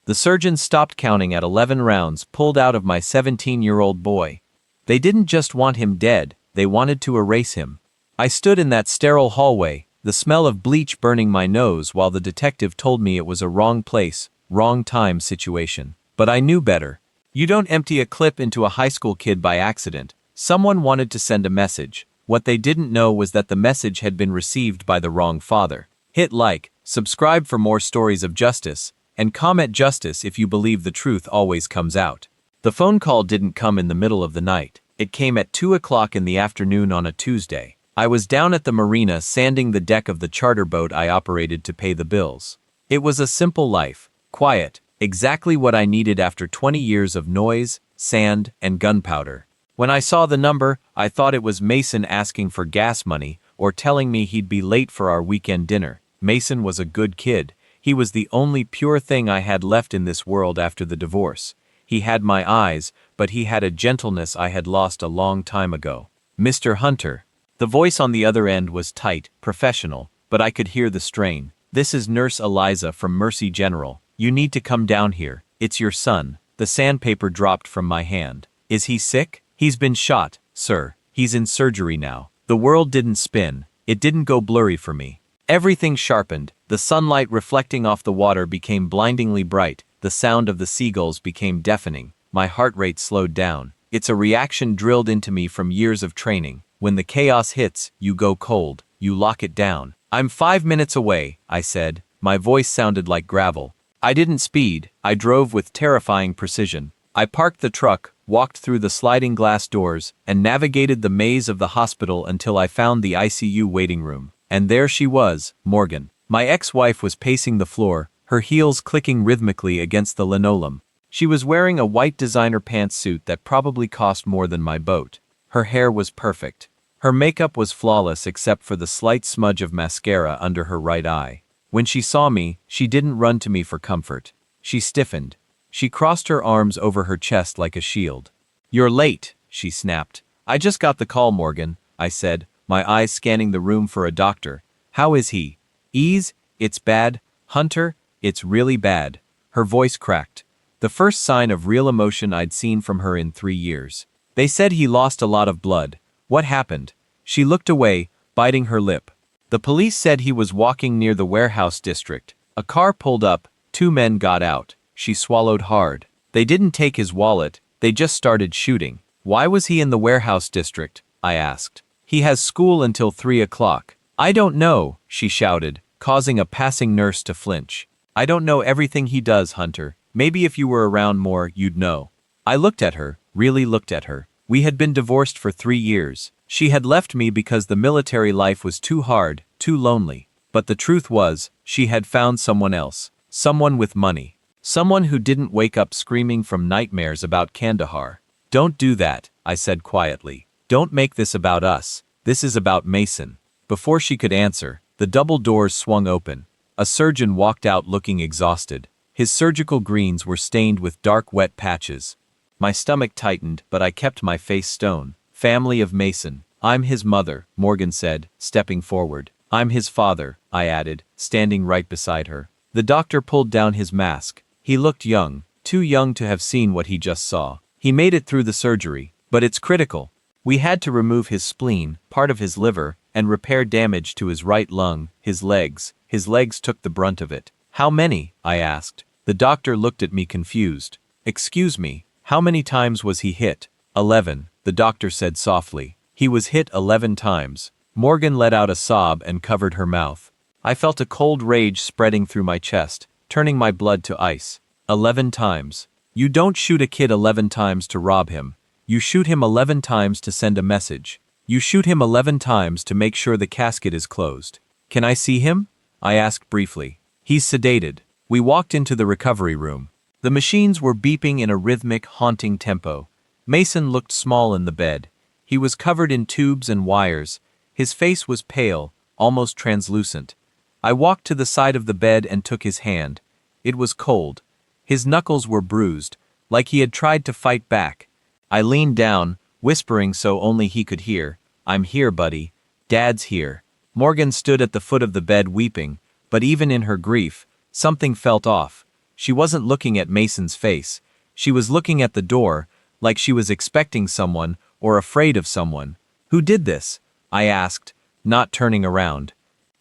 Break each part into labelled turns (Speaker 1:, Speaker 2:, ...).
Speaker 1: The surgeons stopped counting at 11 rounds pulled out of my 17-year-old boy. They didn't just want him dead, they wanted to erase him. I stood in that sterile hallway, the smell of bleach burning my nose while the detective told me it was a wrong place, wrong time situation. But I knew better. You don't empty a clip into a high school kid by accident. Someone wanted to send a message. What they didn't know was that the message had been received by the wrong father. Hit like, subscribe for more stories of justice, and comment justice if you believe the truth always comes out. The phone call didn't come in the middle of the night. It came at 2 o'clock in the afternoon on a Tuesday. I was down at the marina sanding the deck of the charter boat I operated to pay the bills. It was a simple life, quiet, exactly what I needed after 20 years of noise, sand, and gunpowder. When I saw the number, I thought it was Mason asking for gas money or telling me he'd be late for our weekend dinner. Mason was a good kid. He was the only pure thing I had left in this world after the divorce. He had my eyes, but he had a gentleness I had lost a long time ago. Mr. Hunter. The voice on the other end was tight, professional, but I could hear the strain. This is Nurse Eliza from Mercy General. You need to come down here. It's your son. The sandpaper dropped from my hand. Is he sick? He's been shot, sir. He's in surgery now. The world didn't spin. It didn't go blurry for me. Everything sharpened. The sunlight reflecting off the water became blindingly bright. The sound of the seagulls became deafening. My heart rate slowed down. It's a reaction drilled into me from years of training. When the chaos hits, you go cold. You lock it down. I'm 5 minutes away, I said. My voice sounded like gravel. I didn't speed. I drove with terrifying precision. I parked the truck, walked through the sliding glass doors, and navigated the maze of the hospital until I found the ICU waiting room. And there she was, Morgan. My ex-wife was pacing the floor, her heels clicking rhythmically against the linoleum. She was wearing a white designer pantsuit that probably cost more than my boat. Her hair was perfect. Her makeup was flawless except for the slight smudge of mascara under her right eye. When she saw me, she didn't run to me for comfort. She stiffened. She crossed her arms over her chest like a shield. "You're late," she snapped. "I just got the call, Morgan," I said, my eyes scanning the room for a doctor. "How is he?" "Ease, it's bad. Hunter, it's really bad." Her voice cracked. The first sign of real emotion I'd seen from her in 3 years. "They said he lost a lot of blood. What happened?" She looked away, biting her lip. "The police said he was walking near the warehouse district. A car pulled up, 2 men got out." She swallowed hard. "They didn't take his wallet, they just started shooting." "Why was he in the warehouse district?" I asked. "He has school until 3 o'clock. "I don't know," she shouted, causing a passing nurse to flinch. "I don't know everything he does, Hunter. Maybe if you were around more, you'd know." I looked at her, really looked at her. We had been divorced for 3 years. She had left me because the military life was too hard, too lonely. But the truth was, she had found someone else. Someone with money. Someone who didn't wake up screaming from nightmares about Kandahar. "Don't do that," I said quietly. "Don't make this about us. This is about Mason." Before she could answer, the double doors swung open. A surgeon walked out looking exhausted. His surgical greens were stained with dark wet patches. My stomach tightened, but I kept my face stone. "Family of Mason. I'm his mother," Morgan said, stepping forward. "I'm his father," I added, standing right beside her. The doctor pulled down his mask. He looked young, too young to have seen what he just saw. He made it through the surgery, but it's critical. We had to remove his spleen, part of his liver, and repair damage to his right lung, his legs. His legs took the brunt of it. "How many?" I asked. The doctor looked at me confused. "Excuse me, how many times was he hit?" 11, the doctor said softly. "He was hit 11 times. Morgan let out a sob and covered her mouth. I felt a cold rage spreading through my chest, turning my blood to ice. 11 times. You don't shoot a kid 11 times to rob him. You shoot him 11 times to send a message. You shoot him 11 times to make sure the casket is closed." "Can I see him?" I asked briefly. "He's sedated." We walked into the recovery room. The machines were beeping in a rhythmic, haunting tempo. Mason looked small in the bed. He was covered in tubes and wires. His face was pale, almost translucent. I walked to the side of the bed and took his hand. It was cold. His knuckles were bruised, like he had tried to fight back. I leaned down, whispering so only he could hear. "I'm here, buddy. Dad's here." Morgan stood at the foot of the bed weeping, but even in her grief, something felt off. She wasn't looking at Mason's face. She was looking at the door, like she was expecting someone or afraid of someone. Who did this? I asked, not turning around.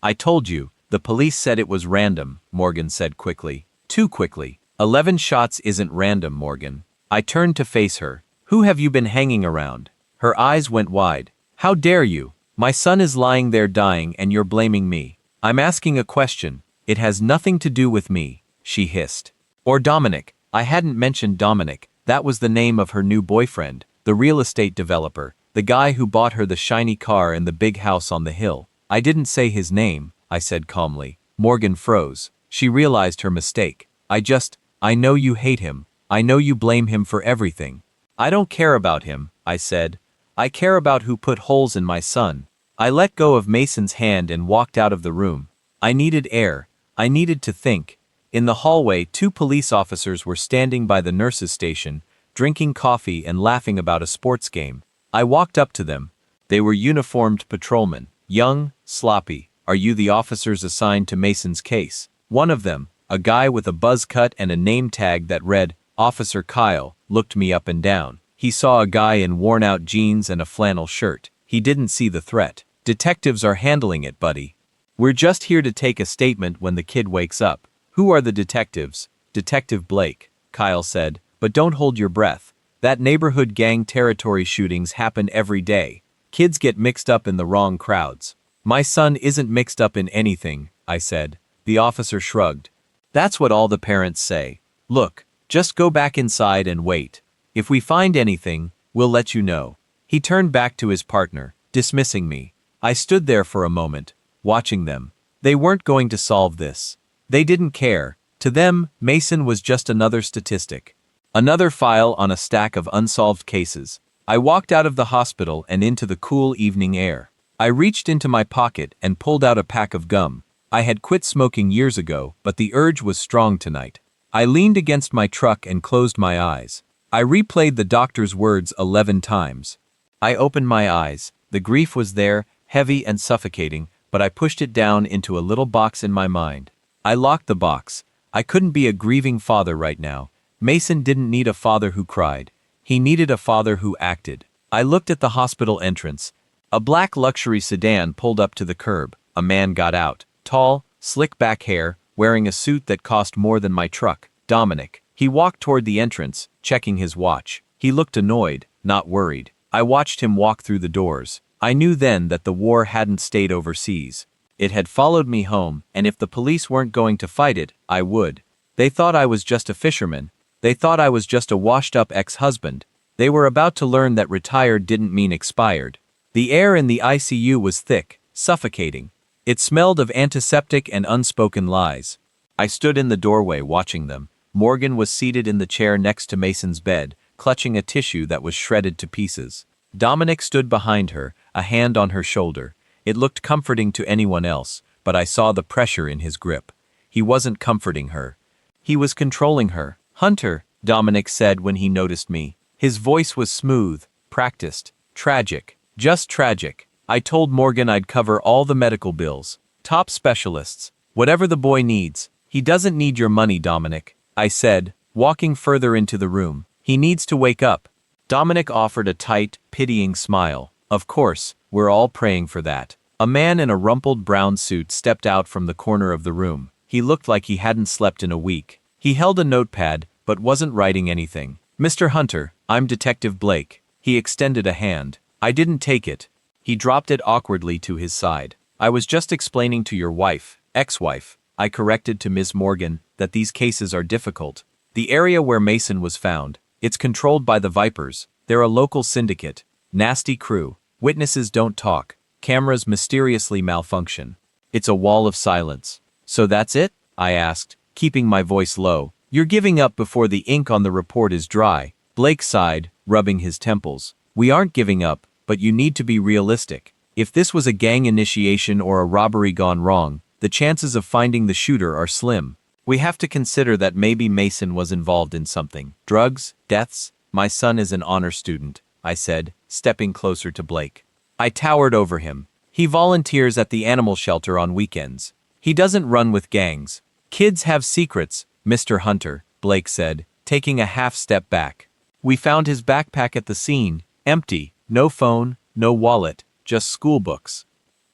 Speaker 1: I told you, the police said it was random, Morgan said quickly. Too quickly. 11 shots isn't random, Morgan. I turned to face her. Who have you been hanging around? Her eyes went wide. How dare you? My son is lying there dying and you're blaming me. I'm asking a question. It has nothing to do with me, she hissed. Or Dominic. I hadn't mentioned Dominic. That was the name of her new boyfriend, the real estate developer, the guy who bought her the shiny car and the big house on the hill. I didn't say his name, I said calmly. Morgan froze. She realized her mistake. I know you hate him. I know you blame him for everything. I don't care about him, I said. I care about who put holes in my son. I let go of Mason's hand and walked out of the room. I needed air. I needed to think. In the hallway, 2 police officers were standing by the nurse's station, drinking coffee and laughing about a sports game. I walked up to them. They were uniformed patrolmen, young, sloppy. Are you the officers assigned to Mason's case? One of them, a guy with a buzz cut and a name tag that read, Officer Kyle, looked me up and down. He saw a guy in worn-out jeans and a flannel shirt. He didn't see the threat. Detectives are handling it, buddy. We're just here to take a statement when the kid wakes up. Who are the detectives? Detective Blake, Kyle said, but don't hold your breath. That neighborhood gang territory shootings happen every day. Kids get mixed up in the wrong crowds. My son isn't mixed up in anything, I said. The officer shrugged. That's what all the parents say. Look, just go back inside and wait. If we find anything, we'll let you know. He turned back to his partner, dismissing me. I stood there for a moment, watching them. They weren't going to solve this. They didn't care. To them, Mason was just another statistic. Another file on a stack of unsolved cases. I walked out of the hospital and into the cool evening air. I reached into my pocket and pulled out a pack of gum. I had quit smoking years ago, but the urge was strong tonight. I leaned against my truck and closed my eyes. I replayed the doctor's words 11 times. I opened my eyes. The grief was there, heavy and suffocating, but I pushed it down into a little box in my mind. I locked the box. I couldn't be a grieving father right now. Mason didn't need a father who cried. He needed a father who acted. I looked at the hospital entrance. A black luxury sedan pulled up to the curb. A man got out. Tall, slick-back hair, wearing a suit that cost more than my truck. Dominic. He walked toward the entrance, checking his watch. He looked annoyed, not worried. I watched him walk through the doors. I knew then that the war hadn't stayed overseas. It had followed me home, and if the police weren't going to fight it, I would. They thought I was just a fisherman. They thought I was just a washed-up ex-husband. They were about to learn that retired didn't mean expired. The air in the ICU was thick, suffocating. It smelled of antiseptic and unspoken lies. I stood in the doorway watching them. Morgan was seated in the chair next to Mason's bed, clutching a tissue that was shredded to pieces. Dominic stood behind her, a hand on her shoulder. It looked comforting to anyone else, but I saw the pressure in his grip. He wasn't comforting her. He was controlling her. Hunter, Dominic said when he noticed me. His voice was smooth, practiced, tragic, just tragic. I told Morgan I'd cover all the medical bills. Top specialists. Whatever the boy needs. He doesn't need your money, Dominic, I said, walking further into the room. He needs to wake up. Dominic offered a tight, pitying smile. Of course, we're all praying for that. A man in a rumpled brown suit stepped out from the corner of the room. He looked like he hadn't slept in a week. He held a notepad, but wasn't writing anything. Mr. Hunter, I'm Detective Blake. He extended a hand. I didn't take it. He dropped it awkwardly to his side. I was just explaining to your wife, ex-wife, I corrected to Ms. Morgan, that these cases are difficult. The area where Mason was found, it's controlled by the Vipers. They're a local syndicate. Nasty crew. Witnesses don't talk. Cameras mysteriously malfunction. It's a wall of silence. So that's it? I asked, keeping my voice low. You're giving up before the ink on the report is dry. Blake sighed, rubbing his temples. We aren't giving up, but you need to be realistic. If this was a gang initiation or a robbery gone wrong, the chances of finding the shooter are slim. We have to consider that maybe Mason was involved in something. Drugs, deaths. My son is an honor student, I said, stepping closer to Blake. I towered over him. He volunteers at the animal shelter on weekends. He doesn't run with gangs. Kids have secrets. Mr. Hunter, Blake said, taking a half step back. We found his backpack at the scene, empty, no phone, no wallet, just school books.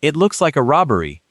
Speaker 1: It looks like a robbery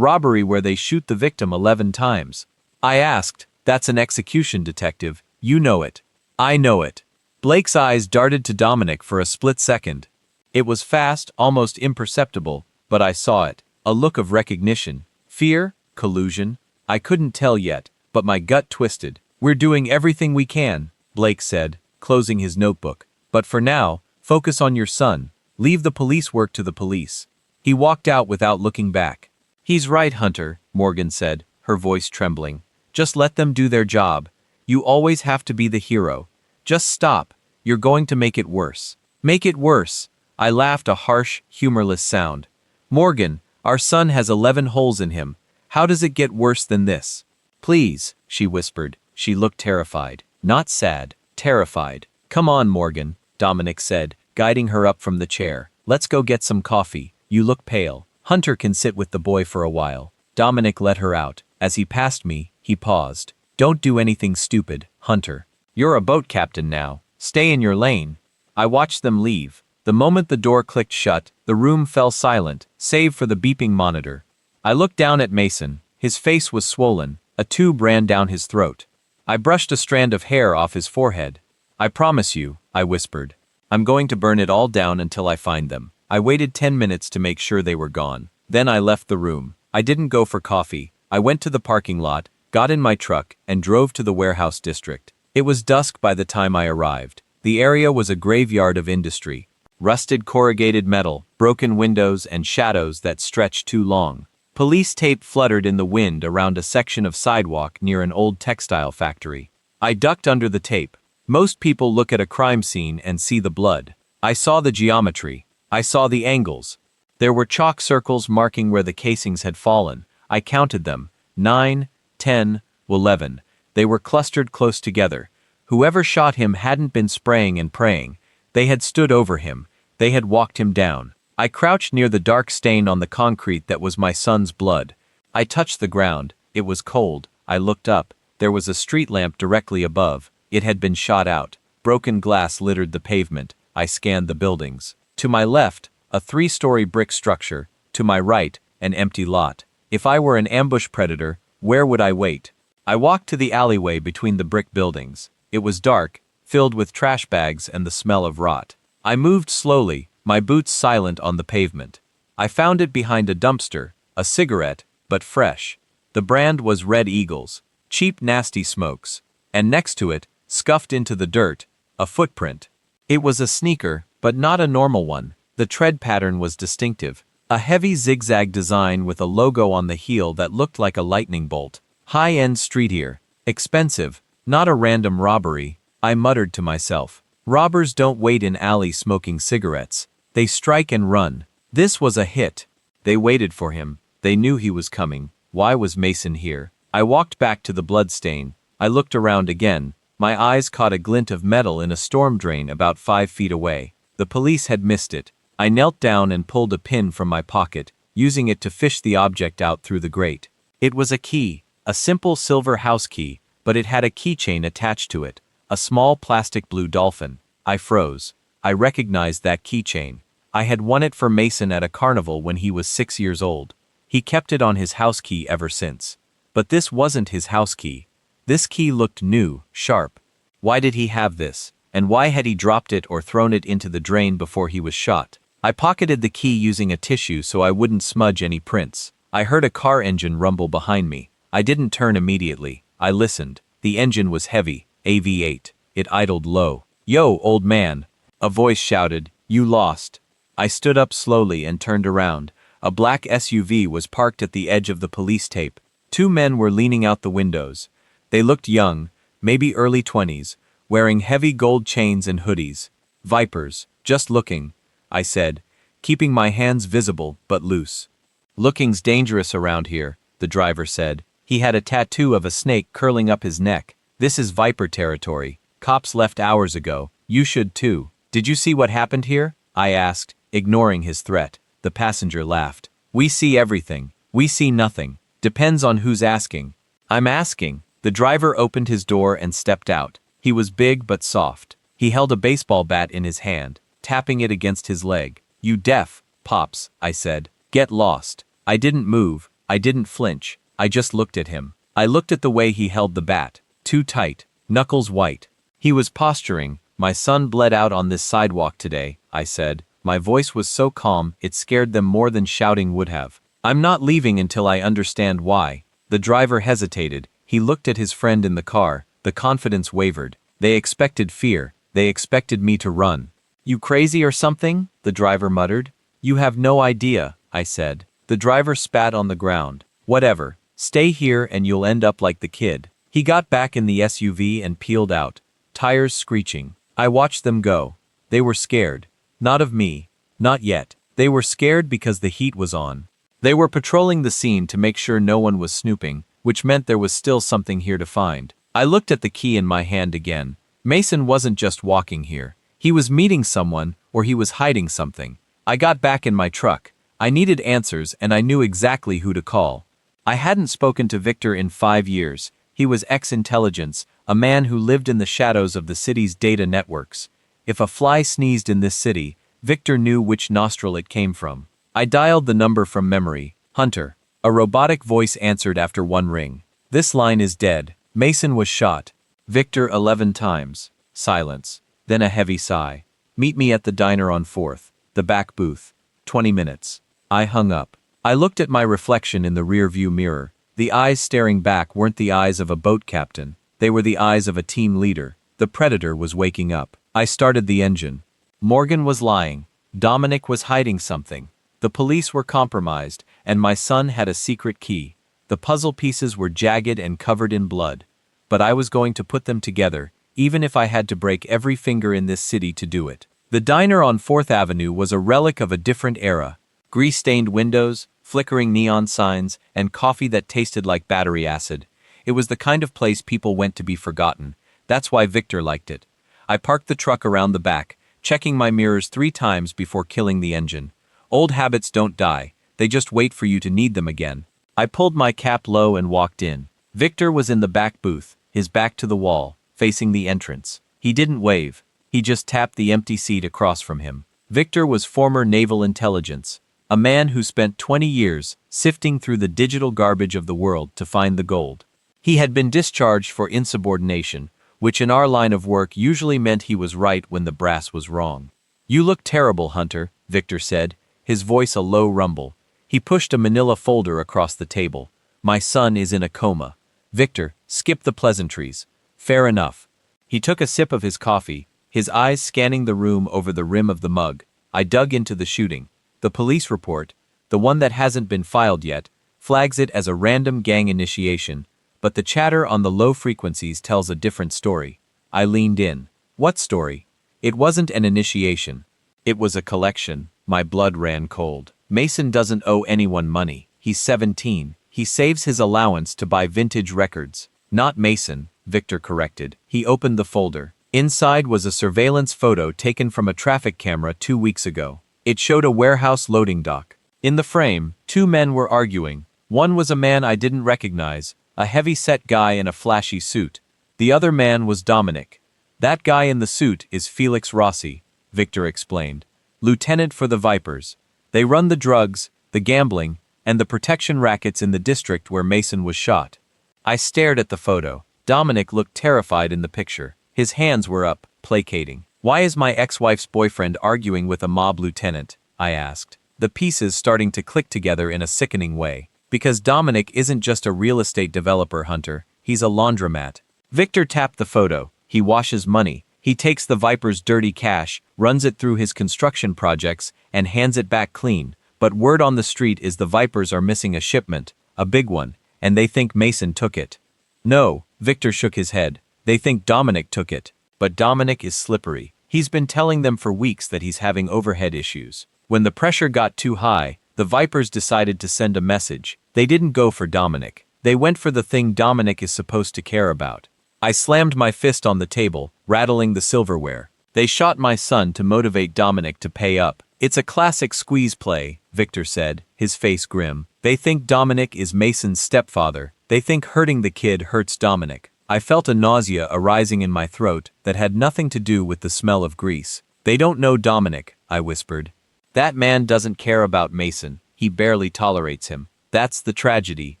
Speaker 1: where they shoot the victim 11 times. I asked, that's an execution, detective, you know it. I know it. Blake's eyes darted to Dominic for a split second. It was fast, almost imperceptible, but I saw it. A look of recognition. Fear? Collusion? I couldn't tell yet, but my gut twisted. We're doing everything we can, Blake said, closing his notebook. But for now, focus on your son. Leave the police work to the police. He walked out without looking back. He's right, Hunter, Morgan said, her voice trembling. Just let them do their job. You always have to be the hero. Just stop. You're going to make it worse. Make it worse. I laughed, a harsh, humorless sound. Morgan, our son has 11 holes in him. How does it get worse than this? Please, she whispered. She looked terrified. Not sad, terrified. Come on, Morgan, Dominic said, guiding her up from the chair. Let's go get some coffee. You look pale. Hunter can sit with the boy for a while. Dominic let her out. As he passed me, he paused. Don't do anything stupid, Hunter. You're a boat captain now. Stay in your lane. I watched them leave. The moment the door clicked shut, the room fell silent, save for the beeping monitor. I looked down at Mason. His face was swollen. A tube ran down his throat. I brushed a strand of hair off his forehead. I promise you, I whispered. I'm going to burn it all down until I find them. I waited 10 minutes to make sure they were gone. Then I left the room. I didn't go for coffee. I went to the parking lot, got in my truck, and drove to the warehouse district. It was dusk by the time I arrived. The area was a graveyard of industry. Rusted corrugated metal, broken windows, and shadows that stretched too long. Police tape fluttered in the wind around a section of sidewalk near an old textile factory. I ducked under the tape. Most people look at a crime scene and see the blood. I saw the geometry. I saw the angles. There were chalk circles marking where the casings had fallen. I counted them. 9, 10, 11. They were clustered close together. Whoever shot him hadn't been spraying and praying. They had stood over him. They had walked him down. I crouched near the dark stain on the concrete that was my son's blood. I touched the ground. It was cold. I looked up. There was a street lamp directly above. It had been shot out. Broken glass littered the pavement. I scanned the buildings. To my left, a 3-story brick structure. To my right, an empty lot. If I were an ambush predator, where would I wait? I walked to the alleyway between the brick buildings. It was dark, filled with trash bags and the smell of rot. I moved slowly, my boots silent on the pavement. I found it behind a dumpster, a cigarette, but fresh. The brand was Red Eagles, cheap nasty smokes. And next to it, scuffed into the dirt, a footprint. It was a sneaker, but not a normal one. The tread pattern was distinctive. A heavy zigzag design with a logo on the heel that looked like a lightning bolt. High-end streetwear. Expensive, not a random robbery, I muttered to myself. Robbers don't wait in alleys smoking cigarettes. They strike and run. This was a hit. They waited for him. They knew he was coming. Why was Mason here? I walked back to the bloodstain. I looked around again. My eyes caught a glint of metal in a storm drain about 5 feet away. The police had missed it. I knelt down and pulled a pin from my pocket, using it to fish the object out through the grate. It was a key, a simple silver house key, but it had a keychain attached to it, a small plastic blue dolphin. I froze. I recognized that keychain. I had won it for Mason at a carnival when he was 6 years old. He kept it on his house key ever since. But this wasn't his house key. This key looked new, sharp. Why did he have this? And why had he dropped it or thrown it into the drain before he was shot? I pocketed the key using a tissue so I wouldn't smudge any prints. I heard a car engine rumble behind me. I didn't turn immediately. I listened. The engine was heavy, a V8. It idled low. "Yo, old man!" A voice shouted, "You lost." I stood up slowly and turned around. A black SUV was parked at the edge of the police tape. 2 men were leaning out the windows. They looked young, maybe early 20s, wearing heavy gold chains and hoodies. "Vipers, just looking," I said, keeping my hands visible but loose. "Looking's dangerous around here," the driver said. He had a tattoo of a snake curling up his neck. "This is Viper territory. Cops left hours ago. You should too." "Did you see what happened here?" I asked, ignoring his threat. The passenger laughed. "We see everything. We see nothing. Depends on who's asking." "I'm asking." The driver opened his door and stepped out. He was big but soft. He held a baseball bat in his hand, tapping it against his leg. "You deaf, Pops," I said. "Get lost." I didn't move. I didn't flinch. I just looked at him. I looked at the way he held the bat. Too tight. Knuckles white. He was posturing. "My son bled out on this sidewalk today," I said. My voice was so calm, it scared them more than shouting would have. "I'm not leaving until I understand why." The driver hesitated. He looked at his friend in the car. The confidence wavered. They expected fear. They expected me to run. "You crazy or something?" the driver muttered. "You have no idea," I said. The driver spat on the ground. "Whatever. Stay here and you'll end up like the kid." He got back in the SUV and peeled out, tires screeching. I watched them go. They were scared. Not of me. Not yet. They were scared because the heat was on. They were patrolling the scene to make sure no one was snooping, which meant there was still something here to find. I looked at the key in my hand again. Mason wasn't just walking here. He was meeting someone, or he was hiding something. I got back in my truck. I needed answers, and I knew exactly who to call. I hadn't spoken to Victor in 5 years. He was ex-intelligence, a man who lived in the shadows of the city's data networks. If a fly sneezed in this city, Victor knew which nostril it came from. I dialed the number from memory. "Hunter." A robotic voice answered after one ring. "This line is dead. Mason was shot." "Victor 11 times. Silence. Then a heavy sigh. "Meet me at the diner on 4th. The back booth. 20 minutes. I hung up. I looked at my reflection in the rear-view mirror. The eyes staring back weren't the eyes of a boat captain. They were the eyes of a team leader. The predator was waking up. I started the engine. Morgan was lying. Dominic was hiding something. The police were compromised, and my son had a secret key. The puzzle pieces were jagged and covered in blood. But I was going to put them together, even if I had to break every finger in this city to do it. The diner on 4th Avenue was a relic of a different era. Grease-stained windows, flickering neon signs, and coffee that tasted like battery acid. It was the kind of place people went to be forgotten. That's why Victor liked it. I parked the truck around the back, checking my mirrors 3 times before killing the engine. Old habits don't die, they just wait for you to need them again. I pulled my cap low and walked in. Victor was in the back booth, his back to the wall, facing the entrance. He didn't wave. He just tapped the empty seat across from him. Victor was former naval intelligence, a man who spent 20 years sifting through the digital garbage of the world to find the gold. He had been discharged for insubordination, which in our line of work usually meant he was right when the brass was wrong. "You look terrible, Hunter," Victor said, his voice a low rumble. He pushed a manila folder across the table. "My son is in a coma." "Victor, skip the pleasantries. Fair enough." He took a sip of his coffee, his eyes scanning the room over the rim of the mug. I dug into the shooting. The police report, the one that hasn't been filed yet, flags it as a random gang initiation, but the chatter on the low frequencies tells a different story. I leaned in. What story? It wasn't an initiation. It was a collection. My blood ran cold. Mason doesn't owe anyone money. He's 17. He saves his allowance to buy vintage records. Not Mason, Victor corrected. He opened the folder. Inside was a surveillance photo taken from a traffic camera 2 weeks ago. It showed a warehouse loading dock. In the frame, 2 men were arguing. One was a man I didn't recognize, a heavy-set guy in a flashy suit. The other man was Dominic. "That guy in the suit is Felix Rossi," Victor explained. "Lieutenant for the Vipers. They run the drugs, the gambling, and the protection rackets in the district where Mason was shot." I stared at the photo. Dominic looked terrified in the picture. His hands were up, placating. "Why is my ex-wife's boyfriend arguing with a mob lieutenant?" I asked. The pieces starting to click together in a sickening way. "Because Dominic isn't just a real estate developer, Hunter. He's a laundromat." Victor tapped the photo. "He washes money. He takes the Viper's dirty cash, runs it through his construction projects, and hands it back clean. But word on the street is the Vipers are missing a shipment, a big one, and they think Mason took it." "No," Victor shook his head. "They think Dominic took it. But Dominic is slippery. He's been telling them for weeks that he's having overhead issues. When the pressure got too high, the Vipers decided to send a message. They didn't go for Dominic. They went for the thing Dominic is supposed to care about." I slammed my fist on the table, rattling the silverware. "They shot my son to motivate Dominic to pay up. It's a classic squeeze play," Victor said, his face grim. "They think Dominic is Mason's stepfather, They think hurting the kid hurts Dominic. I felt a nausea arising in my throat that had nothing to do with the smell of grease. They don't know Dominic, I whispered. That man doesn't care about Mason. He barely tolerates him. That's the tragedy,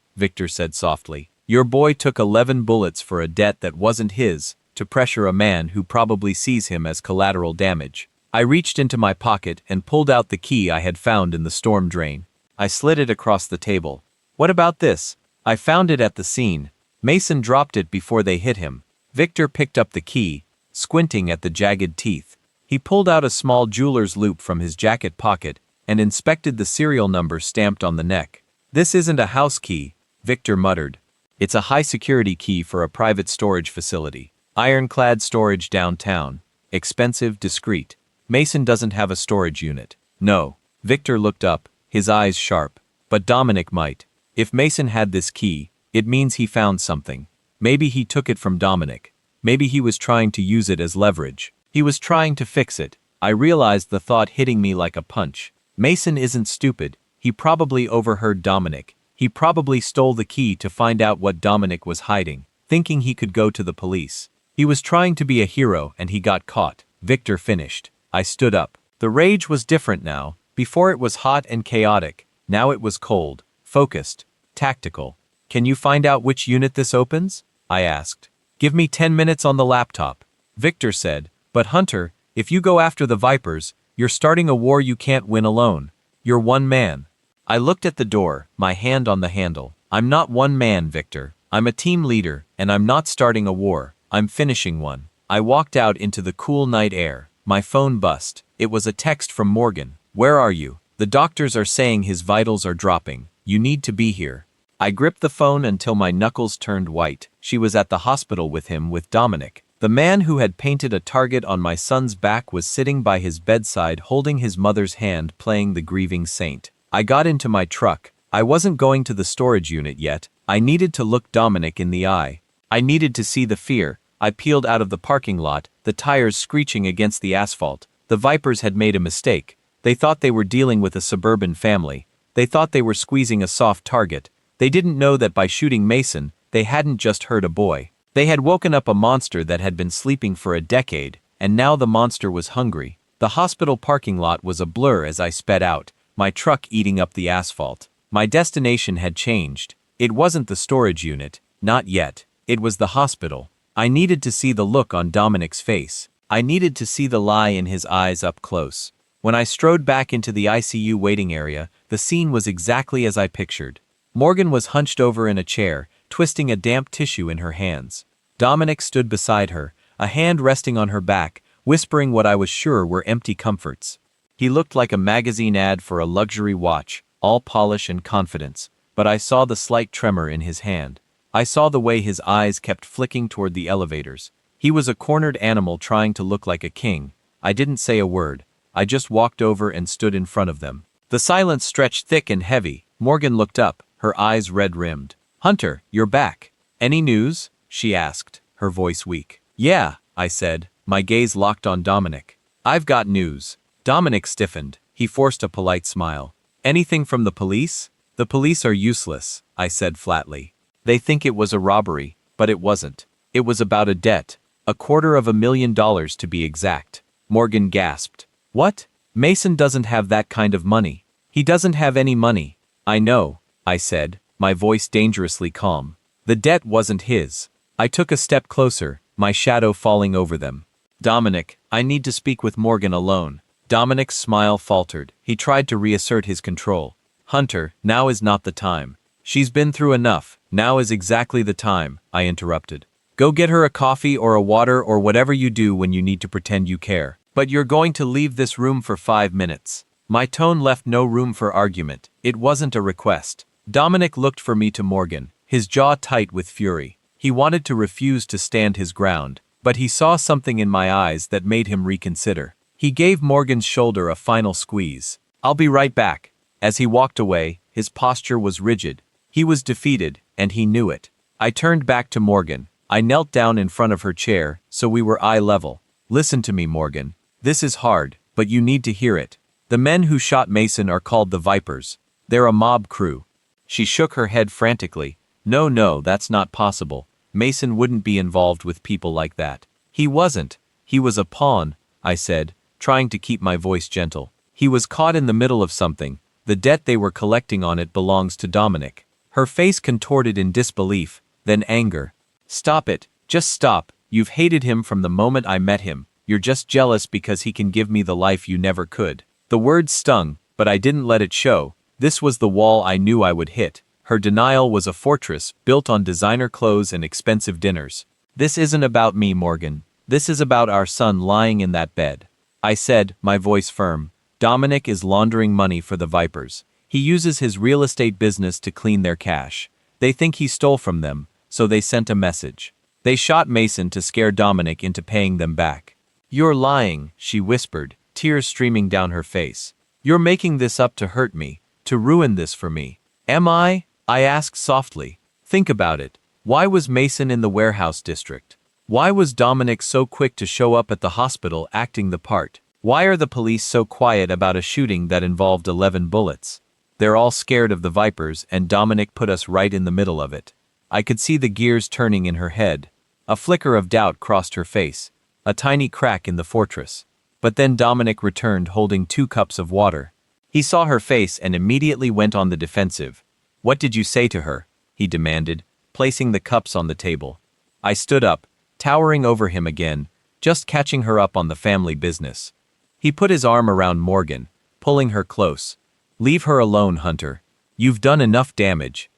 Speaker 1: Victor said softly. Your boy took 11 bullets for a debt that wasn't his, to pressure a man who probably sees him as collateral damage. I reached into my pocket and pulled out the key I had found in the storm drain. I slid it across the table. What about this? I found it at the scene. Mason dropped it before they hit him. Victor picked up the key, squinting at the jagged teeth. He pulled out a small jeweler's loop from his jacket pocket and inspected the serial number stamped on the neck. This isn't a house key, Victor muttered. It's a high-security key for a private storage facility. Ironclad storage downtown. Expensive, discreet. Mason doesn't have a storage unit. No. Victor looked up, his eyes sharp. But Dominic might. If Mason had this key, it means he found something. Maybe he took it from Dominic. Maybe he was trying to use it as leverage. He was trying to fix it. I realized the thought hitting me like a punch. Mason isn't stupid. He probably overheard Dominic. He probably stole the key to find out what Dominic was hiding, thinking he could go to the police. He was trying to be a hero and he got caught. Victor finished. I stood up. The rage was different now. Before it was hot and chaotic. Now it was cold, focused, tactical. Can you find out which unit this opens? I asked. Give me 10 minutes on the laptop. Victor said, but Hunter, if you go after the Vipers, you're starting a war you can't win alone. You're one man. I looked at the door, my hand on the handle. I'm not one man, Victor. I'm a team leader, and I'm not starting a war. I'm finishing one. I walked out into the cool night air. My phone buzzed. It was a text from Morgan. Where are you? The doctors are saying his vitals are dropping. You need to be here. I gripped the phone until my knuckles turned white. She was at the hospital with him with Dominic. The man who had painted a target on my son's back was sitting by his bedside holding his mother's hand playing the grieving saint. I got into my truck. I wasn't going to the storage unit yet. I needed to look Dominic in the eye. I needed to see the fear. I peeled out of the parking lot, the tires screeching against the asphalt. The Vipers had made a mistake. They thought they were dealing with a suburban family. They thought they were squeezing a soft target. They didn't know that by shooting Mason, they hadn't just hurt a boy. They had woken up a monster that had been sleeping for a decade, and now the monster was hungry. The hospital parking lot was a blur as I sped out, my truck eating up the asphalt. My destination had changed. It wasn't the storage unit, not yet. It was the hospital. I needed to see the look on Dominic's face. I needed to see the lie in his eyes up close. When I strode back into the ICU waiting area, the scene was exactly as I pictured. Morgan was hunched over in a chair, twisting a damp tissue in her hands. Dominic stood beside her, a hand resting on her back, whispering what I was sure were empty comforts. He looked like a magazine ad for a luxury watch, all polish and confidence, but I saw the slight tremor in his hand. I saw the way his eyes kept flicking toward the elevators. He was a cornered animal trying to look like a king. I didn't say a word. I just walked over and stood in front of them. The silence stretched thick and heavy. Morgan looked up, her eyes red-rimmed. Hunter, you're back. Any news? She asked, her voice weak. Yeah, I said, my gaze locked on Dominic. I've got news. Dominic stiffened. He forced a polite smile. Anything from the police? The police are useless, I said flatly. They think it was a robbery, but it wasn't. It was about a debt. $250,000 to be exact. Morgan gasped. What? Mason doesn't have that kind of money. He doesn't have any money. I know, I said, my voice dangerously calm. The debt wasn't his. I took a step closer, my shadow falling over them. Dominic, I need to speak with Morgan alone. Dominic's smile faltered. He tried to reassert his control. Hunter, now is not the time. She's been through enough. Now is exactly the time, I interrupted. Go get her a coffee or a water or whatever you do when you need to pretend you care. But you're going to leave this room for 5 minutes. My tone left no room for argument. It wasn't a request. Dominic looked from me to Morgan, his jaw tight with fury. He wanted to refuse to stand his ground, but he saw something in my eyes that made him reconsider. He gave Morgan's shoulder a final squeeze. I'll be right back. As he walked away, his posture was rigid. He was defeated, and he knew it. I turned back to Morgan. I knelt down in front of her chair, so we were eye level. Listen to me, Morgan. This is hard, but you need to hear it. The men who shot Mason are called the Vipers. They're a mob crew. She shook her head frantically. No, that's not possible. Mason wouldn't be involved with people like that. He wasn't. He was a pawn, I said, trying to keep my voice gentle. He was caught in the middle of something. The debt they were collecting on it belongs to Dominic. Her face contorted in disbelief, then anger. Stop it. Just stop. You've hated him from the moment I met him. You're just jealous because he can give me the life you never could. The words stung, but I didn't let it show. This was the wall I knew I would hit. Her denial was a fortress built on designer clothes and expensive dinners. This isn't about me, Morgan. This is about our son lying in that bed. I said, my voice firm. Dominic is laundering money for the Vipers. He uses his real estate business to clean their cash. They think he stole from them, so they sent a message. They shot Mason to scare Dominic into paying them back. You're lying, she whispered, tears streaming down her face. You're making this up to hurt me, to ruin this for me. Am I? I asked softly. Think about it. Why was Mason in the warehouse district? Why was Dominic so quick to show up at the hospital acting the part? Why are the police so quiet about a shooting that involved 11 bullets? They're all scared of the Vipers, and Dominic put us right in the middle of it. I could see the gears turning in her head. A flicker of doubt crossed her face. A tiny crack in the fortress. But then Dominic returned holding 2 cups of water. He saw her face and immediately went on the defensive. What did you say to her? He demanded, placing the cups on the table. I stood up, towering over him again, just catching her up on the family business. He put his arm around Morgan, pulling her close. Leave her alone, Hunter. You've done enough damage.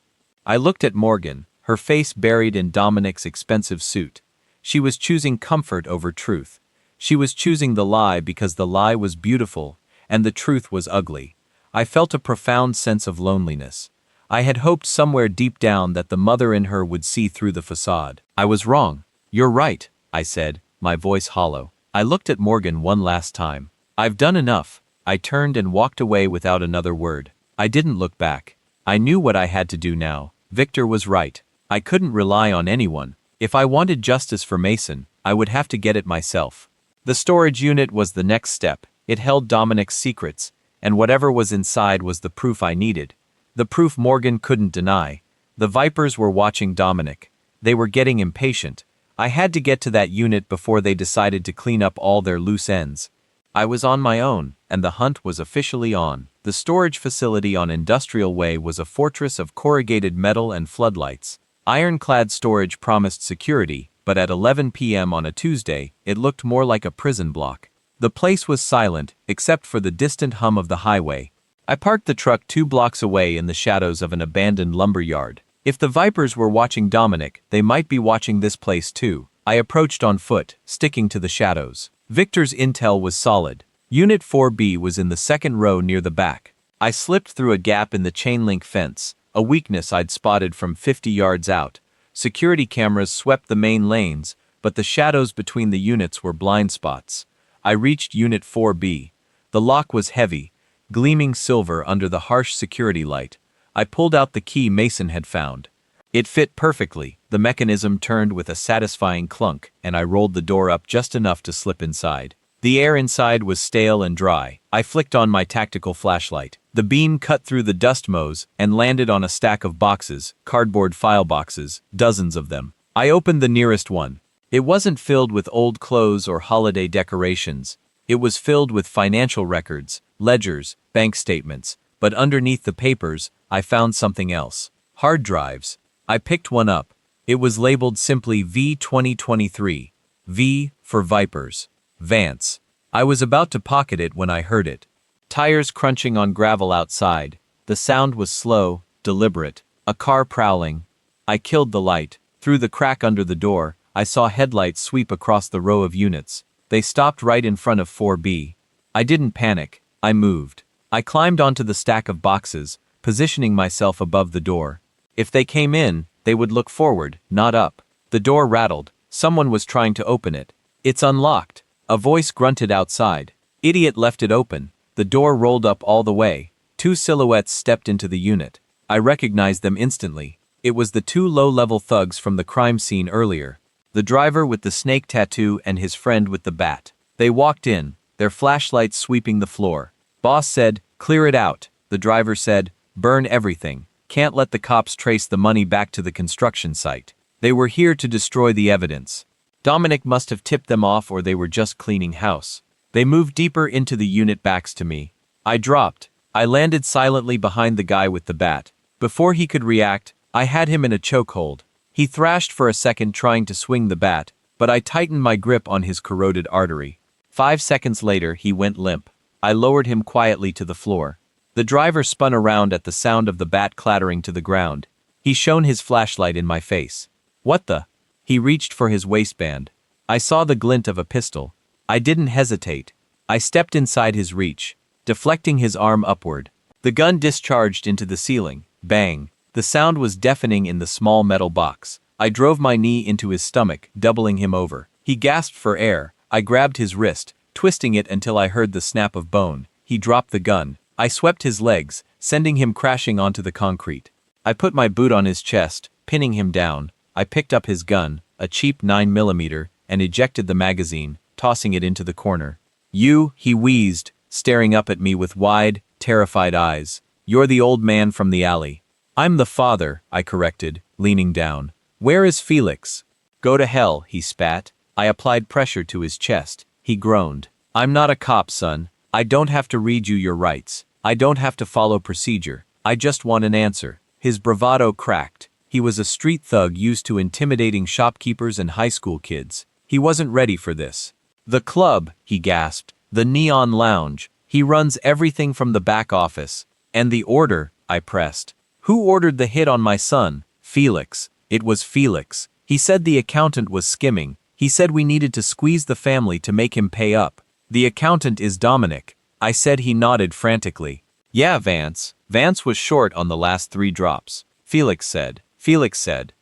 Speaker 1: I looked at Morgan, her face buried in Dominic's expensive suit. She was choosing comfort over truth. She was choosing the lie because the lie was beautiful, and the truth was ugly. I felt a profound sense of loneliness. I had hoped somewhere deep down that the mother in her would see through the facade. I was wrong. You're right, I said, my voice hollow. I looked at Morgan one last time. I've done enough. I turned and walked away without another word. I didn't look back. I knew what I had to do now. Victor was right. I couldn't rely on anyone. If I wanted justice for Mason, I would have to get it myself. The storage unit was the next step. It held Dominic's secrets, and whatever was inside was the proof I needed. The proof Morgan couldn't deny. The Vipers were watching Dominic. They were getting impatient. I had to get to that unit before they decided to clean up all their loose ends. I was on my own, and the hunt was officially on. The storage facility on Industrial Way was a fortress of corrugated metal and floodlights. Ironclad storage promised security, but at 11 p.m. on a Tuesday, it looked more like a prison block. The place was silent, except for the distant hum of the highway. I parked the truck 2 blocks away in the shadows of an abandoned lumber yard. If the Vipers were watching Dominic, they might be watching this place too. I approached on foot, sticking to the shadows. Victor's intel was solid. Unit 4B was in the second row near the back. I slipped through a gap in the chain-link fence, a weakness I'd spotted from 50 yards out. Security cameras swept the main lanes, but the shadows between the units were blind spots. I reached Unit 4B. The lock was heavy, gleaming silver under the harsh security light. I pulled out the key Mason had found. It fit perfectly. The mechanism turned with a satisfying clunk, and I rolled the door up just enough to slip inside. The air inside was stale and dry. I flicked on my tactical flashlight. The beam cut through the dust mows and landed on a stack of boxes, cardboard file boxes, dozens of them. I opened the nearest one. It wasn't filled with old clothes or holiday decorations. It was filled with financial records, ledgers, bank statements, but underneath the papers, I found something else. Hard drives. I picked one up. It was labeled simply V2023. V for Vipers. Vance. I was about to pocket it when I heard it. Tires crunching on gravel outside. The sound was slow, deliberate. A car prowling. I killed the light. Through the crack under the door, I saw headlights sweep across the row of units. They stopped right in front of 4B. I didn't panic. I moved. I climbed onto the stack of boxes, positioning myself above the door. If they came in, they would look forward, not up. The door rattled. Someone was trying to open it. It's unlocked. A voice grunted outside. Idiot left it open. The door rolled up all the way. 2 silhouettes stepped into the unit. I recognized them instantly. It was the 2 low-level thugs from the crime scene earlier. The driver with the snake tattoo and his friend with the bat. They walked in, their flashlights sweeping the floor. Boss said, "Clear it out." The driver said, "Burn everything. Can't let the cops trace the money back to the construction site. They were here to destroy the evidence. Dominic must have tipped them off, or they were just cleaning house. They moved deeper into the unit, backs to me. I dropped. I landed silently behind the guy with the bat. Before he could react, I had him in a chokehold. He thrashed for a second trying to swing the bat, but I tightened my grip on his corroded artery. 5 seconds later, he went limp. I lowered him quietly to the floor. The driver spun around at the sound of the bat clattering to the ground. He shone his flashlight in my face. What the? He reached for his waistband. I saw the glint of a pistol. I didn't hesitate. I stepped inside his reach, deflecting his arm upward. The gun discharged into the ceiling. Bang. The sound was deafening in the small metal box. I drove my knee into his stomach, doubling him over. He gasped for air. I grabbed his wrist, twisting it until I heard the snap of bone. He dropped the gun. I swept his legs, sending him crashing onto the concrete. I put my boot on his chest, pinning him down. I picked up his gun, a cheap 9mm, and ejected the magazine, tossing it into the corner. "You," he wheezed, staring up at me with wide, terrified eyes. "You're the old man from the alley." "I'm the father," I corrected, leaning down. "Where is Felix?" "Go to hell," he spat. I applied pressure to his chest. He groaned. "I'm not a cop, son. I don't have to read you your rights. I don't have to follow procedure. I just want an answer." His bravado cracked. He was a street thug used to intimidating shopkeepers and high school kids. He wasn't ready for this. "The club," he gasped. "The Neon Lounge. He runs everything from the back office." "And the order," I pressed. "Who ordered the hit on my son?" "Felix." It was Felix. He said the accountant was skimming. He said we needed to squeeze the family to make him pay up. "The accountant is Dominic." I said. He nodded frantically. "Yeah, Vance." Vance was short on the last 3 drops. Felix said,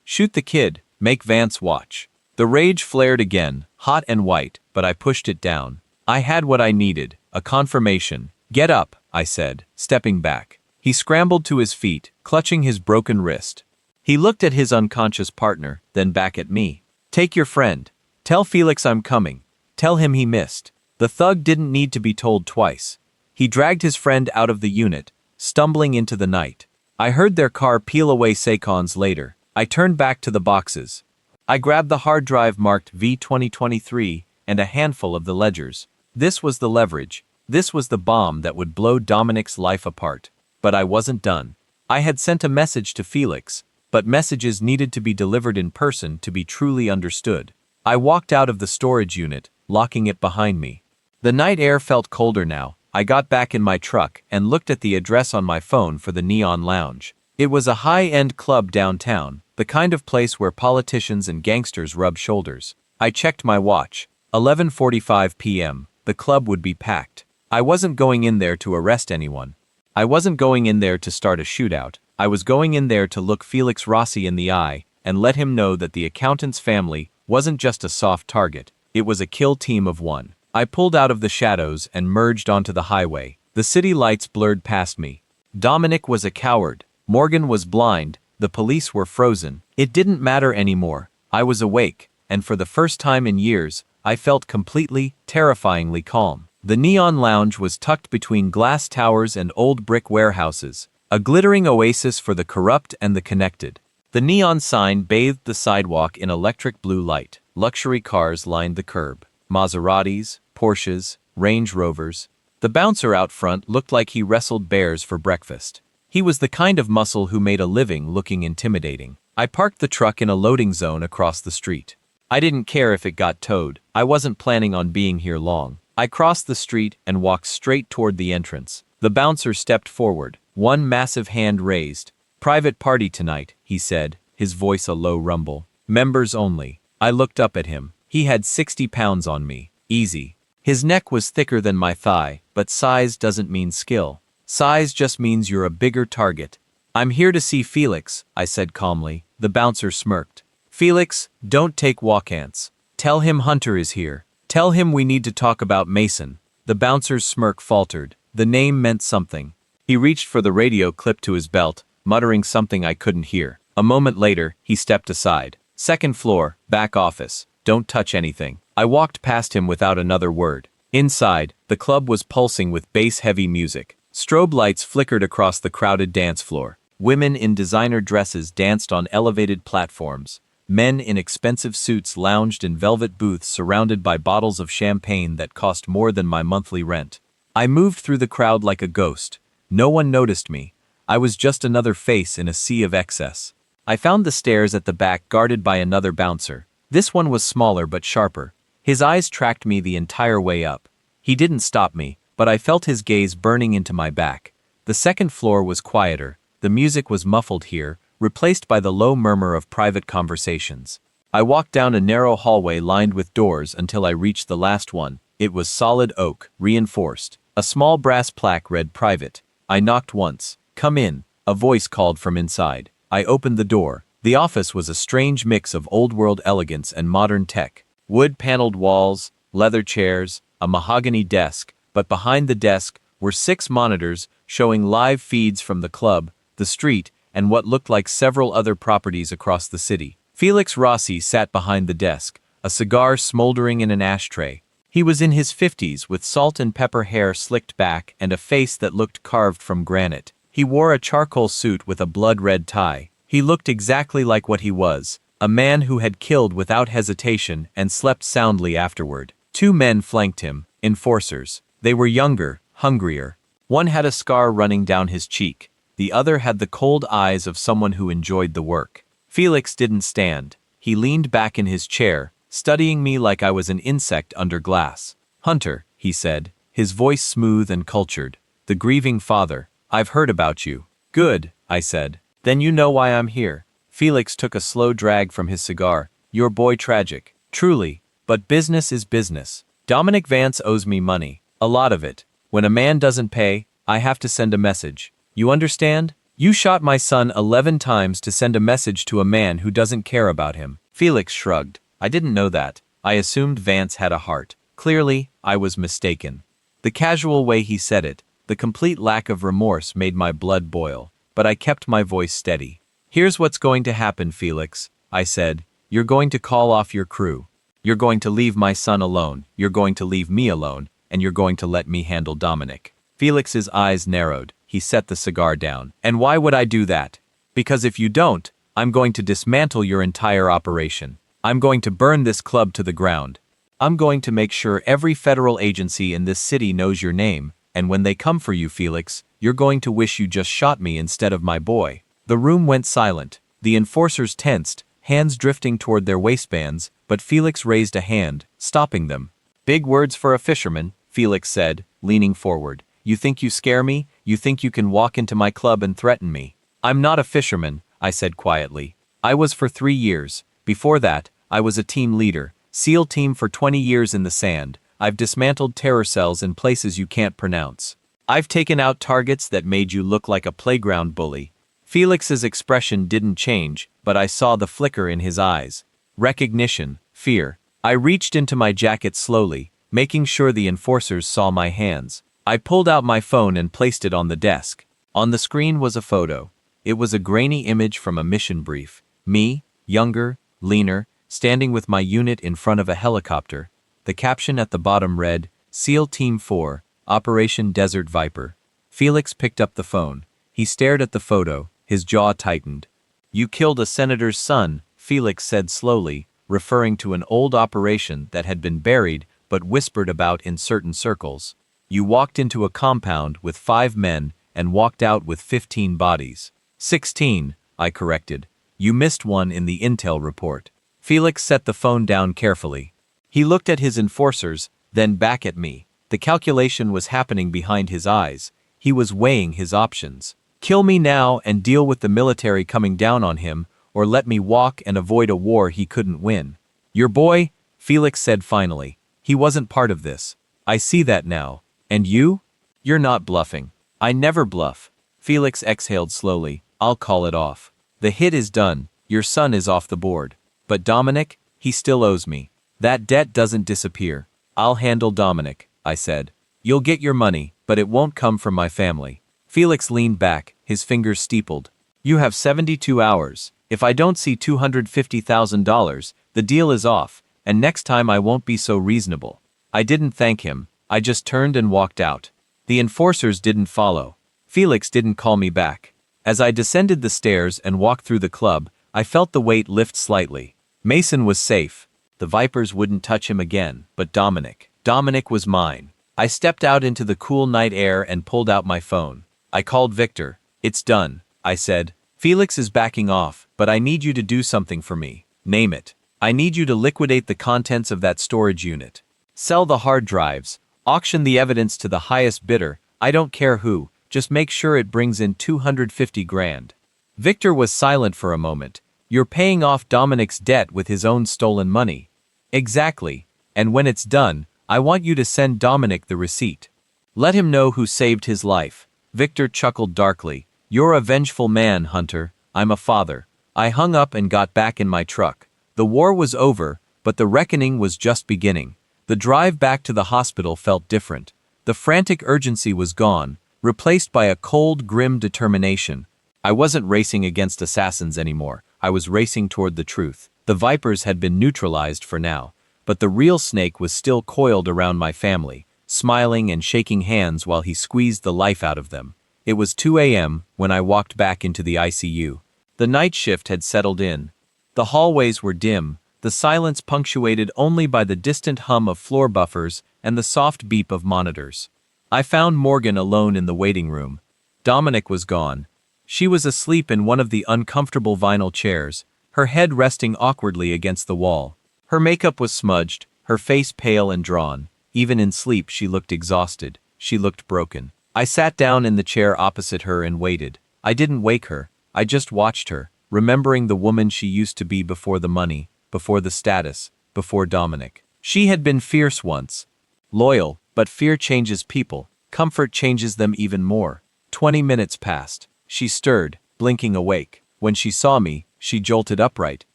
Speaker 1: "Shoot the kid, make Vance watch." The rage flared again, hot and white, but I pushed it down. I had what I needed, a confirmation. "Get up," I said, stepping back. He scrambled to his feet, clutching his broken wrist. He looked at his unconscious partner, then back at me. "Take your friend. Tell Felix I'm coming. Tell him he missed." The thug didn't need to be told twice. He dragged his friend out of the unit, stumbling into the night. I heard their car peel away seconds later. I turned back to the boxes. I grabbed the hard drive marked V2023 and a handful of the ledgers. This was the leverage. This was the bomb that would blow Dominic's life apart. But I wasn't done. I had sent a message to Felix, but messages needed to be delivered in person to be truly understood. I walked out of the storage unit, locking it behind me. The night air felt colder now. I got back in my truck and looked at the address on my phone for the Neon Lounge. It was a high-end club downtown, the kind of place where politicians and gangsters rub shoulders. I checked my watch. 11:45 p.m. The club would be packed. I wasn't going in there to arrest anyone. I wasn't going in there to start a shootout. I was going in there to look Felix Rossi in the eye and let him know that the accountant's family wasn't just a soft target. It was a kill team of one. I pulled out of the shadows and merged onto the highway. The city lights blurred past me. Dominic was a coward. Morgan was blind. The police were frozen. It didn't matter anymore. I was awake, and for the first time in years, I felt completely, terrifyingly calm. The Neon Lounge was tucked between glass towers and old brick warehouses, a glittering oasis for the corrupt and the connected. The neon sign bathed the sidewalk in electric blue light. Luxury cars lined the curb. Maseratis, Porsches, Range Rovers. The bouncer out front looked like he wrestled bears for breakfast. He was the kind of muscle who made a living looking intimidating. I parked the truck in a loading zone across the street. I didn't care if it got towed. I wasn't planning on being here long. I crossed the street and walked straight toward the entrance. The bouncer stepped forward, one massive hand raised. "Private party tonight," he said, his voice a low rumble. "Members only." I looked up at him. He had 60 pounds on me. Easy. His neck was thicker than my thigh, but size doesn't mean skill. Size just means you're a bigger target. "I'm here to see Felix," I said calmly. The bouncer smirked. "Felix, don't take walk-ants. Tell him Hunter is here. Tell him we need to talk about Mason." The bouncer's smirk faltered. The name meant something. He reached for the radio clipped to his belt, muttering something I couldn't hear. A moment later, he stepped aside. "Second floor, back office. Don't touch anything." I walked past him without another word. Inside, the club was pulsing with bass-heavy music. Strobe lights flickered across the crowded dance floor. Women in designer dresses danced on elevated platforms. Men in expensive suits lounged in velvet booths surrounded by bottles of champagne that cost more than my monthly rent. I moved through the crowd like a ghost. No one noticed me. I was just another face in a sea of excess. I found the stairs at the back guarded by another bouncer. This one was smaller but sharper. His eyes tracked me the entire way up. He didn't stop me, but I felt his gaze burning into my back. The second floor was quieter. The music was muffled here, replaced by the low murmur of private conversations. I walked down a narrow hallway lined with doors until I reached the last one. It was solid oak, reinforced. A small brass plaque read private. I knocked once. "Come in," a voice called from inside. I opened the door. The office was a strange mix of old-world elegance and modern tech. Wood-paneled walls, leather chairs, a mahogany desk, but behind the desk were 6 monitors showing live feeds from the club, the street, and what looked like several other properties across the city. Felix Rossi sat behind the desk, a cigar smoldering in an ashtray. He was in his 50s with salt and pepper hair slicked back and a face that looked carved from granite. He wore a charcoal suit with a blood-red tie. He looked exactly like what he was, a man who had killed without hesitation and slept soundly afterward. 2 men flanked him, enforcers. They were younger, hungrier. One had a scar running down his cheek. The other had the cold eyes of someone who enjoyed the work. Felix didn't stand. He leaned back in his chair, studying me like I was an insect under glass. "Hunter," he said, his voice smooth and cultured. "The grieving father. I've heard about you." "Good," I said. "Then you know why I'm here." Felix took a slow drag from his cigar. "Your boy tragic. Truly. But business is business. Dominic Vance owes me money. A lot of it. When a man doesn't pay, I have to send a message. You understand? You shot my son 11 times to send a message to a man who doesn't care about him." Felix shrugged. "I didn't know that. I assumed Vance had a heart. Clearly, I was mistaken." The casual way he said it, the complete lack of remorse made my blood boil, but I kept my voice steady. "Here's what's going to happen, Felix," I said. "You're going to call off your crew. You're going to leave my son alone, you're going to leave me alone, and you're going to let me handle Dominic." Felix's eyes narrowed. He set the cigar down. "And why would I do that? Because if you don't, I'm going to dismantle your entire operation. I'm going to burn this club to the ground. I'm going to make sure every federal agency in this city knows your name, and when they come for you, Felix, you're going to wish you just shot me instead of my boy." The room went silent. The enforcers tensed, hands drifting toward their waistbands, but Felix raised a hand, stopping them. "Big words for a fisherman," Felix said, leaning forward. "You think you scare me? You think you can walk into my club and threaten me?" "I'm not a fisherman," I said quietly. "I was for 3 years. Before that, I was a team leader, SEAL team for 20 years in the sand. I've dismantled terror cells in places you can't pronounce. I've taken out targets that made you look like a playground bully." Felix's expression didn't change, but I saw the flicker in his eyes. Recognition, fear. I reached into my jacket slowly, making sure the enforcers saw my hands. I pulled out my phone and placed it on the desk. On the screen was a photo. It was a grainy image from a mission brief. Me, younger, leaner, standing with my unit in front of a helicopter. The caption at the bottom read, "SEAL Team 4, Operation Desert Viper." Felix picked up the phone. He stared at the photo, his jaw tightened. "You killed a senator's son," Felix said slowly, referring to an old operation that had been buried but whispered about in certain circles. "You walked into a compound with 5 men and walked out with 15 bodies. 16, I corrected. You missed one in the intel report." Felix set the phone down carefully. He looked at his enforcers, then back at me. The calculation was happening behind his eyes. He was weighing his options. Kill me now and deal with the military coming down on him, or let me walk and avoid a war he couldn't win. "Your boy," Felix said finally. "He wasn't part of this. I see that now. And you? You're not bluffing." "I never bluff." Felix exhaled slowly. "I'll call it off. The hit is done. Your son is off the board. But Dominic, he still owes me. That debt doesn't disappear. I'll handle Dominic," I said. "You'll get your money, but it won't come from my family." Felix leaned back, his fingers steepled. "You have 72 hours. If I don't see $250,000, the deal is off, and next time I won't be so reasonable." I didn't thank him. I just turned and walked out. The enforcers didn't follow. Felix didn't call me back. As I descended the stairs and walked through the club, I felt the weight lift slightly. Mason was safe. The Vipers wouldn't touch him again, but Dominic was mine. I stepped out into the cool night air and pulled out my phone. I called Victor. "It's done," I said. "Felix is backing off, but I need you to do something for me. Name it. I need you to liquidate the contents of that storage unit. Sell the hard drives. Auction the evidence to the highest bidder. I don't care who. Just make sure it brings in 250 grand. Victor was silent for a moment. "You're paying off Dominic's debt with his own stolen money." "Exactly. And when it's done, I want you to send Dominic the receipt. Let him know who saved his life." Victor chuckled darkly. "You're a vengeful man, Hunter. I'm a father." I hung up and got back in my truck. The war was over, but the reckoning was just beginning. The drive back to the hospital felt different. The frantic urgency was gone, replaced by a cold, grim determination. I wasn't racing against assassins anymore. I was racing toward the truth. The Vipers had been neutralized for now, but the real snake was still coiled around my family, smiling and shaking hands while he squeezed the life out of them. It was 2 a.m. when I walked back into the ICU. The night shift had settled in. The hallways were dim, the silence punctuated only by the distant hum of floor buffers and the soft beep of monitors. I found Morgan alone in the waiting room. Dominic was gone. She was asleep in one of the uncomfortable vinyl chairs, her head resting awkwardly against the wall. Her makeup was smudged, her face pale and drawn. Even in sleep she looked exhausted. She looked broken. I sat down in the chair opposite her and waited. I didn't wake her. I just watched her, remembering the woman she used to be before the money, before the status, before Dominic. She had been fierce once. Loyal, but fear changes people. Comfort changes them even more. 20 minutes passed. She stirred, blinking awake. When she saw me, she jolted upright,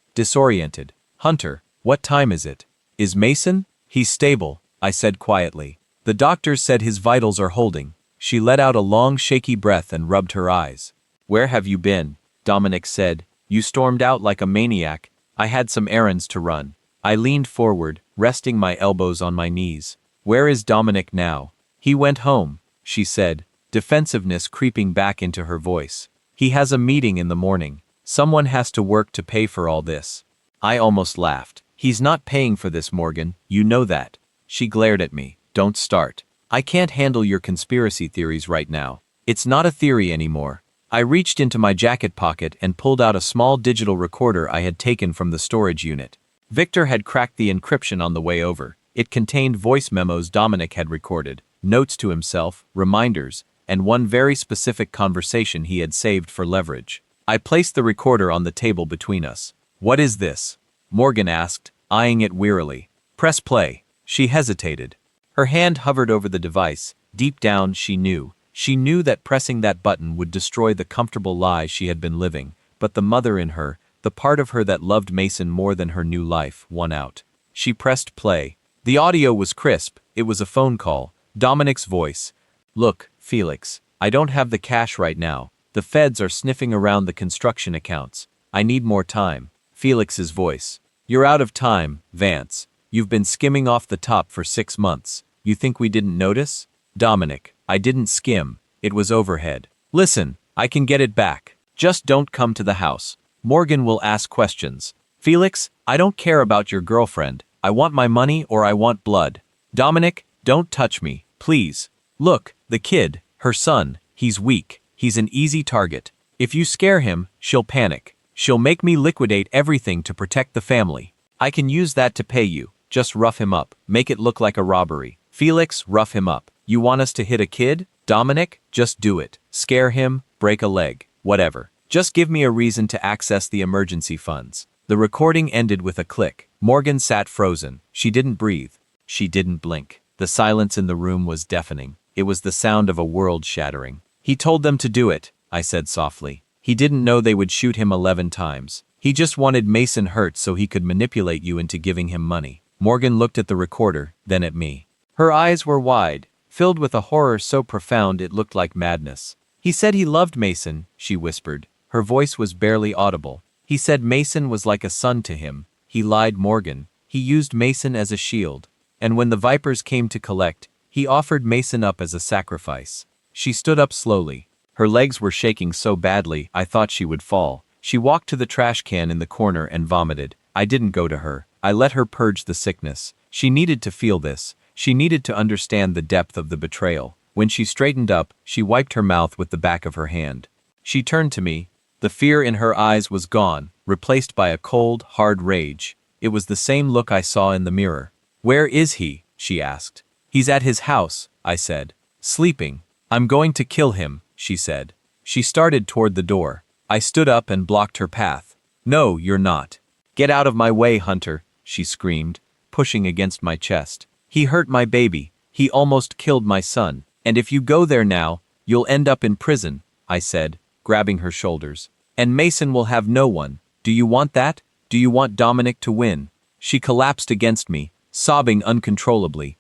Speaker 1: disoriented. "Hunter, what time is it?" "Is Mason?" "He's stable," I said quietly. "The doctors said his vitals are holding." She let out a long, shaky breath and rubbed her eyes. "Where have you been?" Dominic said. "You stormed out like a maniac." "I had some errands to run." I leaned forward, resting my elbows on my knees. "Where is Dominic now?" "He went home," she said, defensiveness creeping back into her voice. "He has a meeting in the morning. Someone has to work to pay for all this." I almost laughed. "He's not paying for this, Morgan. You know that." She glared at me. "Don't start. I can't handle your conspiracy theories right now. It's not a theory anymore." I reached into my jacket pocket and pulled out a small digital recorder I had taken from the storage unit. Victor had cracked the encryption on the way over. It contained voice memos Dominic had recorded, notes to himself, reminders, and one very specific conversation he had saved for leverage. I placed the recorder on the table between us. "What is this?" Morgan asked, eyeing it wearily. "Press play." She hesitated. Her hand hovered over the device. Deep down, she knew. She knew that pressing that button would destroy the comfortable lie she had been living, but the mother in her, the part of her that loved Mason more than her new life, won out. She pressed play. The audio was crisp. It was a phone call. Dominic's voice. "Look, Felix, I don't have the cash right now. The feds are sniffing around the construction accounts. I need more time." Felix's voice. "You're out of time, Vance. You've been skimming off the top for 6 months. You think we didn't notice?" Dominic. "I didn't skim. It was overhead. Listen, I can get it back. Just don't come to the house. Morgan will ask questions. Felix, I don't care about your girlfriend. I want my money or I want blood. Dominic, don't touch me, please. Look, the kid, her son, he's weak. He's an easy target. If you scare him, she'll panic. She'll make me liquidate everything to protect the family. I can use that to pay you. Just rough him up. Make it look like a robbery. Felix, rough him up. You want us to hit a kid? Dominic, just do it. Scare him, break a leg, whatever. Just give me a reason to access the emergency funds." The recording ended with a click. Morgan sat frozen. She didn't breathe. She didn't blink. The silence in the room was deafening. It was the sound of a world shattering. "He told them to do it," I said softly. "He didn't know they would shoot him 11 times. He just wanted Mason hurt so he could manipulate you into giving him money." Morgan looked at the recorder, then at me. Her eyes were wide, filled with a horror so profound it looked like madness. "He said he loved Mason," she whispered. Her voice was barely audible. "He said Mason was like a son to him. He lied, Morgan. He used Mason as a shield. And when the Vipers came to collect, he offered Mason up as a sacrifice." She stood up slowly. Her legs were shaking so badly I thought she would fall. She walked to the trash can in the corner and vomited. I didn't go to her. I let her purge the sickness. She needed to feel this. She needed to understand the depth of the betrayal. When she straightened up, she wiped her mouth with the back of her hand. She turned to me. The fear in her eyes was gone, replaced by a cold, hard rage. It was the same look I saw in the mirror. "Where is he?" she asked. "He's at his house," I said. "Sleeping." "I'm going to kill him," she said. She started toward the door. I stood up and blocked her path. "No, you're not." "Get out of my way, Hunter," she screamed, pushing against my chest. "He hurt my baby. He almost killed my son. And if you go there now, you'll end up in prison," I said, grabbing her shoulders. "And Mason will have no one. Do you want that? Do you want Dominic to win?" She collapsed against me, sobbing uncontrollably.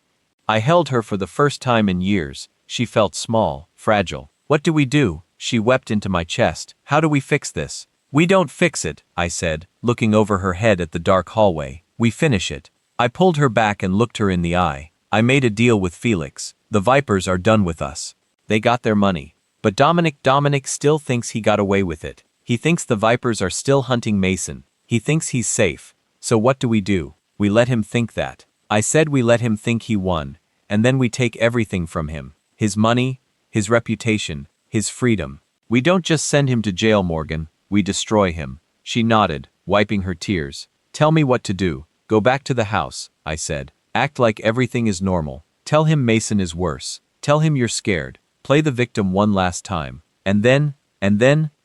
Speaker 1: I held her for the first time in years. She felt small, fragile. "What do we do?" She wept into my chest. "How do we fix this?" "We don't fix it," I said, looking over her head at the dark hallway. "We finish it." I pulled her back and looked her in the eye. "I made a deal with Felix. The Vipers are done with us. They got their money. But Dominic still thinks he got away with it. He thinks the Vipers are still hunting Mason. He thinks he's safe. So what do? We let him think that. I said we let him think he won, and then we take everything from him. His money, his reputation, his freedom. We don't just send him to jail, Morgan. We destroy him." She nodded, wiping her tears. "Tell me what to do." "Go back to the house," I said. "Act like everything is normal. Tell him Mason is worse. Tell him you're scared. Play the victim one last time. And then,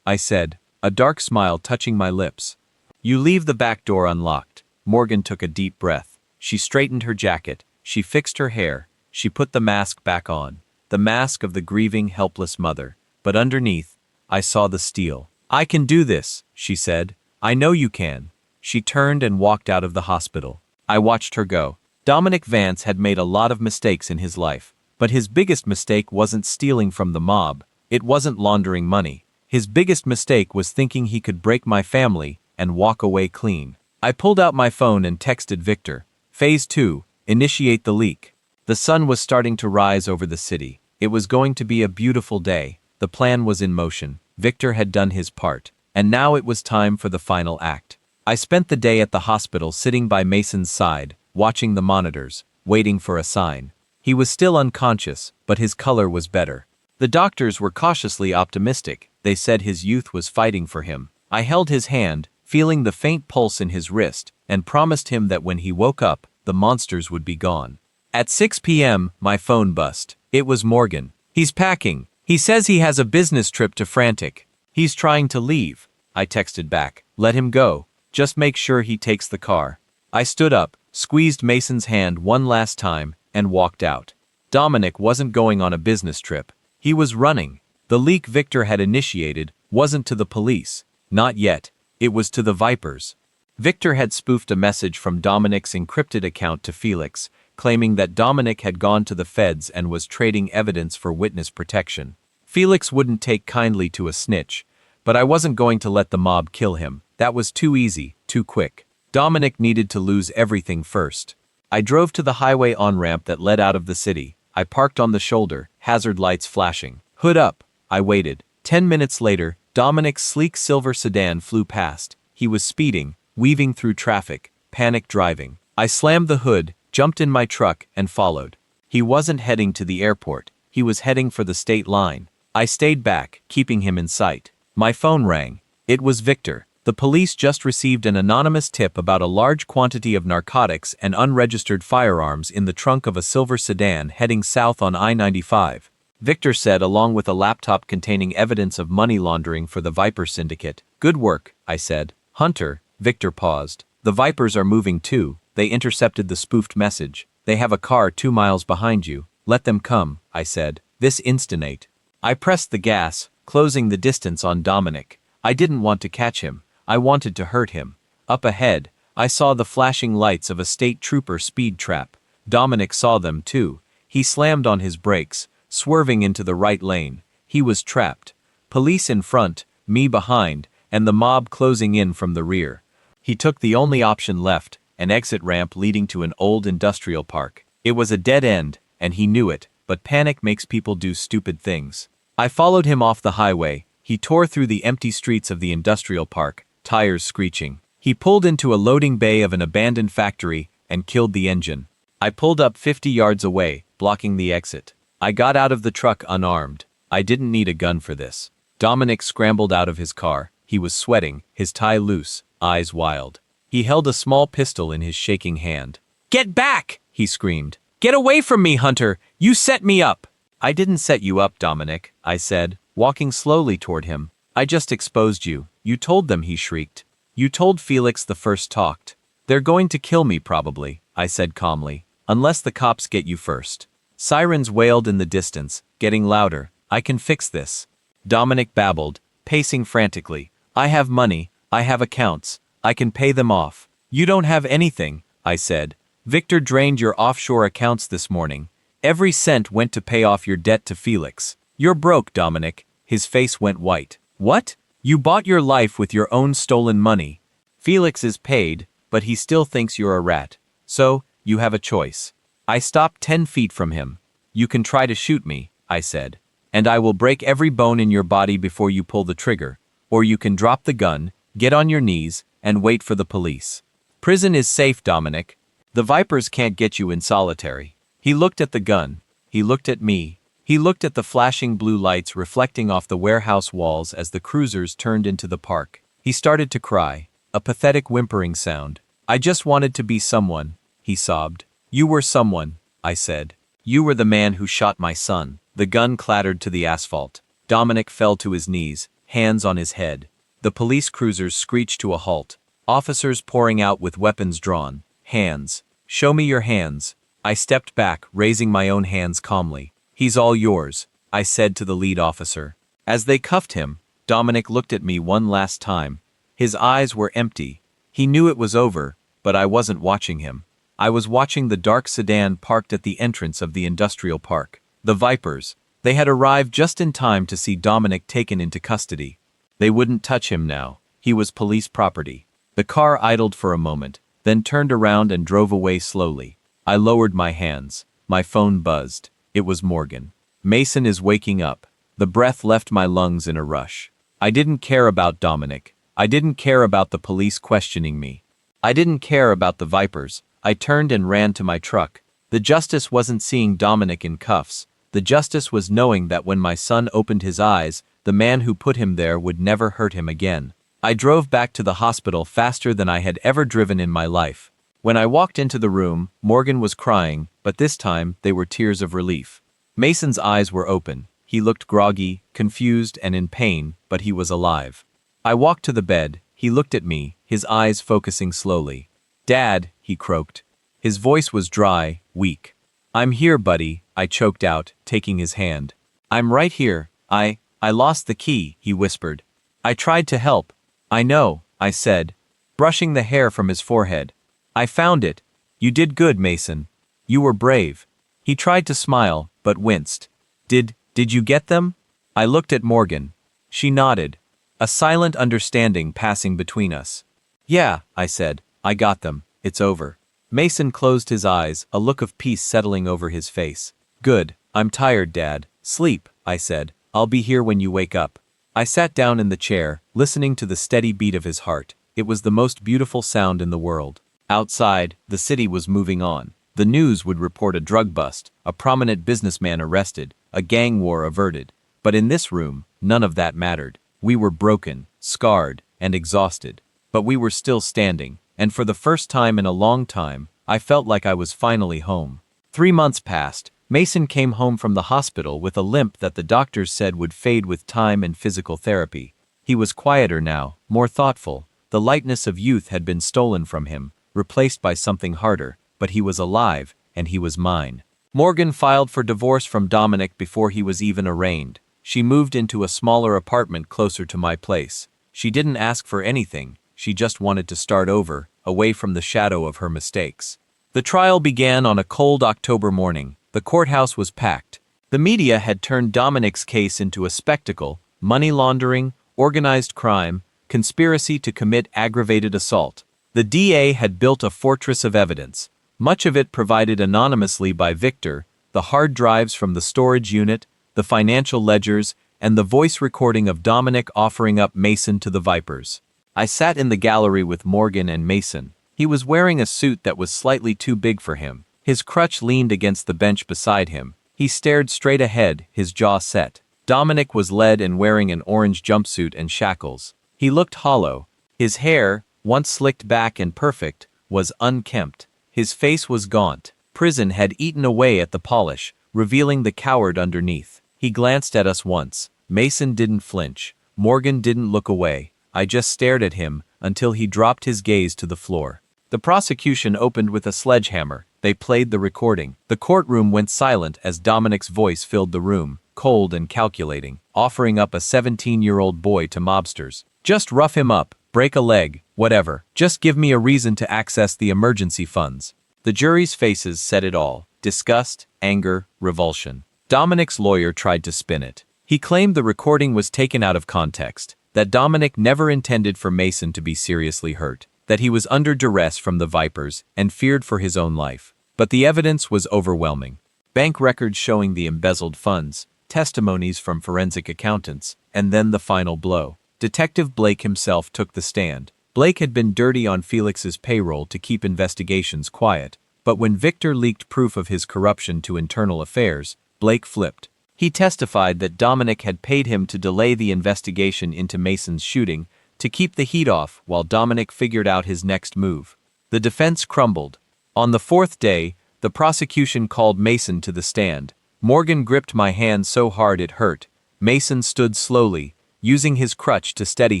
Speaker 1: I said, a dark smile touching my lips. "You leave the back door unlocked." Morgan took a deep breath. She straightened her jacket. She fixed her hair. She put the mask back on. The mask of the grieving, helpless mother. But underneath, I saw the steel. "I can do this," she said. "I know you can." She turned and walked out of the hospital. I watched her go. Dominic Vance had made a lot of mistakes in his life. But his biggest mistake wasn't stealing from the mob. It wasn't laundering money. His biggest mistake was thinking he could break my family and walk away clean. I pulled out my phone and texted Victor. Phase 2, initiate the leak. The sun was starting to rise over the city. It was going to be a beautiful day. The plan was in motion. Victor had done his part. And now it was time for the final act. I spent the day at the hospital sitting by Mason's side, watching the monitors, waiting for a sign. He was still unconscious, but his color was better. The doctors were cautiously optimistic. They said his youth was fighting for him. I held his hand, feeling the faint pulse in his wrist, and promised him that when he woke up, the monsters would be gone. At 6 p.m., my phone buzzed. It was Morgan. "He's packing. He says he has a business trip to Frantic. He's trying to leave." I texted back. "Let him go. Just make sure he takes the car." I stood up, squeezed Mason's hand one last time, and walked out. Dominic wasn't going on a business trip. He was running. The leak Victor had initiated wasn't to the police. Not yet. It was to the Vipers. Victor had spoofed a message from Dominic's encrypted account to Felix, claiming that Dominic had gone to the feds and was trading evidence for witness protection. Felix wouldn't take kindly to a snitch, but I wasn't going to let the mob kill him. That was too easy, too quick. Dominic needed to lose everything first. I drove to the highway on-ramp that led out of the city. I parked on the shoulder, hazard lights flashing. "Hood up." I waited. 10 minutes later, Dominic's sleek silver sedan flew past. He was speeding, weaving through traffic, panic driving. I slammed the hood, jumped in my truck, and followed. He wasn't heading to the airport. He was heading for the state line. I stayed back, keeping him in sight. My phone rang. It was Victor. The police just received an anonymous tip about a large quantity of narcotics and unregistered firearms in the trunk of a silver sedan heading south on I-95. Victor said, along with a laptop containing evidence of money laundering for the Viper syndicate. "Good work," I said. "Hunter," Victor paused. "The Vipers are moving too. They intercepted the spoofed message. They have a car 2 miles behind you. Let them come," I said. "This instant." I pressed the gas, closing the distance on Dominic. I didn't want to catch him. I wanted to hurt him. Up ahead, I saw the flashing lights of a state trooper speed trap. Dominic saw them too. He slammed on his brakes, swerving into the right lane. He was trapped. Police in front, me behind, and the mob closing in from the rear. He took the only option left, an exit ramp leading to an old industrial park. It was a dead end, and he knew it, but panic makes people do stupid things. I followed him off the highway. He tore through the empty streets of the industrial park, tires screeching. He pulled into a loading bay of an abandoned factory and killed the engine. I pulled up 50 yards away, blocking the exit. I got out of the truck unarmed. I didn't need a gun for this. Dominic scrambled out of his car. He was sweating, his tie loose, eyes wild. He held a small pistol in his shaking hand. "Get back!" he screamed. "Get away from me, Hunter! You set me up!" "I didn't set you up, Dominic," I said, walking slowly toward him. "I just exposed you. You told them," he shrieked. "You told Felix the first talked. They're going to kill me probably," I said calmly, "unless the cops get you first." Sirens wailed in the distance, getting louder. "I can fix this," Dominic babbled, pacing frantically. "I have money, I have accounts, I can pay them off." "You don't have anything," I said. "Victor drained your offshore accounts this morning. Every cent went to pay off your debt to Felix. You're broke, Dominic." His face went white. "What? You bought your life with your own stolen money. Felix is paid, but he still thinks you're a rat. So, you have a choice." I stopped 10 feet from him. "You can try to shoot me," I said, "and I will break every bone in your body before you pull the trigger. Or you can drop the gun, get on your knees, and wait for the police. Prison is safe, Dominic. The Vipers can't get you in solitary." He looked at the gun. He looked at me. He looked at the flashing blue lights reflecting off the warehouse walls as the cruisers turned into the park. He started to cry, a pathetic whimpering sound. "I just wanted to be someone," he sobbed. "You were someone," I said. "You were the man who shot my son." The gun clattered to the asphalt. Dominic fell to his knees, hands on his head. The police cruisers screeched to a halt. Officers pouring out with weapons drawn. "Hands. Show me your hands." I stepped back, raising my own hands calmly. "He's all yours," I said to the lead officer. As they cuffed him, Dominic looked at me one last time. His eyes were empty. He knew it was over, but I wasn't watching him. I was watching the dark sedan parked at the entrance of the industrial park. The Vipers. They had arrived just in time to see Dominic taken into custody. They wouldn't touch him now. He was police property. The car idled for a moment, then turned around and drove away slowly. I lowered my hands. My phone buzzed. It was Morgan. "Mason is waking up." The breath left my lungs in a rush. I didn't care about Dominic. I didn't care about the police questioning me. I didn't care about the Vipers. I turned and ran to my truck. The justice wasn't seeing Dominic in cuffs. The justice was knowing that when my son opened his eyes, the man who put him there would never hurt him again. I drove back to the hospital faster than I had ever driven in my life. When I walked into the room, Morgan was crying, but this time they were tears of relief. Mason's eyes were open. He looked groggy, confused, and in pain, but he was alive. I walked to the bed. He looked at me, his eyes focusing slowly. "Dad," he croaked. His voice was dry, weak. "I'm here, buddy," I choked out, taking his hand. "I'm right here. I lost the key," he whispered. "I tried to help." "I know," I said, brushing the hair from his forehead. "I found it. You did good, Mason. You were brave." He tried to smile, but winced. Did you get them?" I looked at Morgan. She nodded, a silent understanding passing between us. "Yeah," I said, "I got them. It's over." Mason closed his eyes, a look of peace settling over his face. "Good. I'm tired, Dad. Sleep," I said. "I'll be here when you wake up." I sat down in the chair, listening to the steady beat of his heart. It was the most beautiful sound in the world. Outside, the city was moving on. The news would report a drug bust, a prominent businessman arrested, a gang war averted. But in this room, none of that mattered. We were broken, scarred, and exhausted. But we were still standing, and for the first time in a long time, I felt like I was finally home. 3 months passed. Mason came home from the hospital with a limp that the doctors said would fade with time and physical therapy. He was quieter now, more thoughtful. The lightness of youth had been stolen from him, replaced by something harder, but he was alive, and he was mine. Morgan filed for divorce from Dominic before he was even arraigned. She moved into a smaller apartment closer to my place. She didn't ask for anything. She just wanted to start over, away from the shadow of her mistakes. The trial began on a cold October morning. The courthouse was packed. The media had turned Dominic's case into a spectacle: money laundering, organized crime, conspiracy to commit aggravated assault. The DA had built a fortress of evidence, much of it provided anonymously by Victor: the hard drives from the storage unit, the financial ledgers, and the voice recording of Dominic offering up Mason to the Vipers. I sat in the gallery with Morgan and Mason. He was wearing a suit that was slightly too big for him. His crutch leaned against the bench beside him. He stared straight ahead, his jaw set. Dominic was led and wearing an orange jumpsuit and shackles. He looked hollow. His hair, once slicked back and perfect, was unkempt. His face was gaunt. Prison had eaten away at the polish, revealing the coward underneath. He glanced at us once. Mason didn't flinch. Morgan didn't look away. I just stared at him until he dropped his gaze to the floor. The prosecution opened with a sledgehammer. They played the recording. The courtroom went silent as Dominic's voice filled the room, cold and calculating, offering up a 17-year-old boy to mobsters. Just rough him up, break a leg, whatever. Just give me a reason to access the emergency funds. The jury's faces said it all: disgust, anger, revulsion. Dominic's lawyer tried to spin it. He claimed the recording was taken out of context, that Dominic never intended for Mason to be seriously hurt, that he was under duress from the Vipers and feared for his own life. But the evidence was overwhelming. Bank records showing the embezzled funds, testimonies from forensic accountants, and then the final blow. Detective Blake himself took the stand. Blake had been dirty on Felix's payroll to keep investigations quiet, but when Victor leaked proof of his corruption to internal affairs, Blake flipped. He testified that Dominic had paid him to delay the investigation into Mason's shooting, to keep the heat off while Dominic figured out his next move. The defense crumbled. On the fourth day, the prosecution called Mason to the stand. Morgan gripped my hand so hard it hurt. Mason stood slowly, using his crutch to steady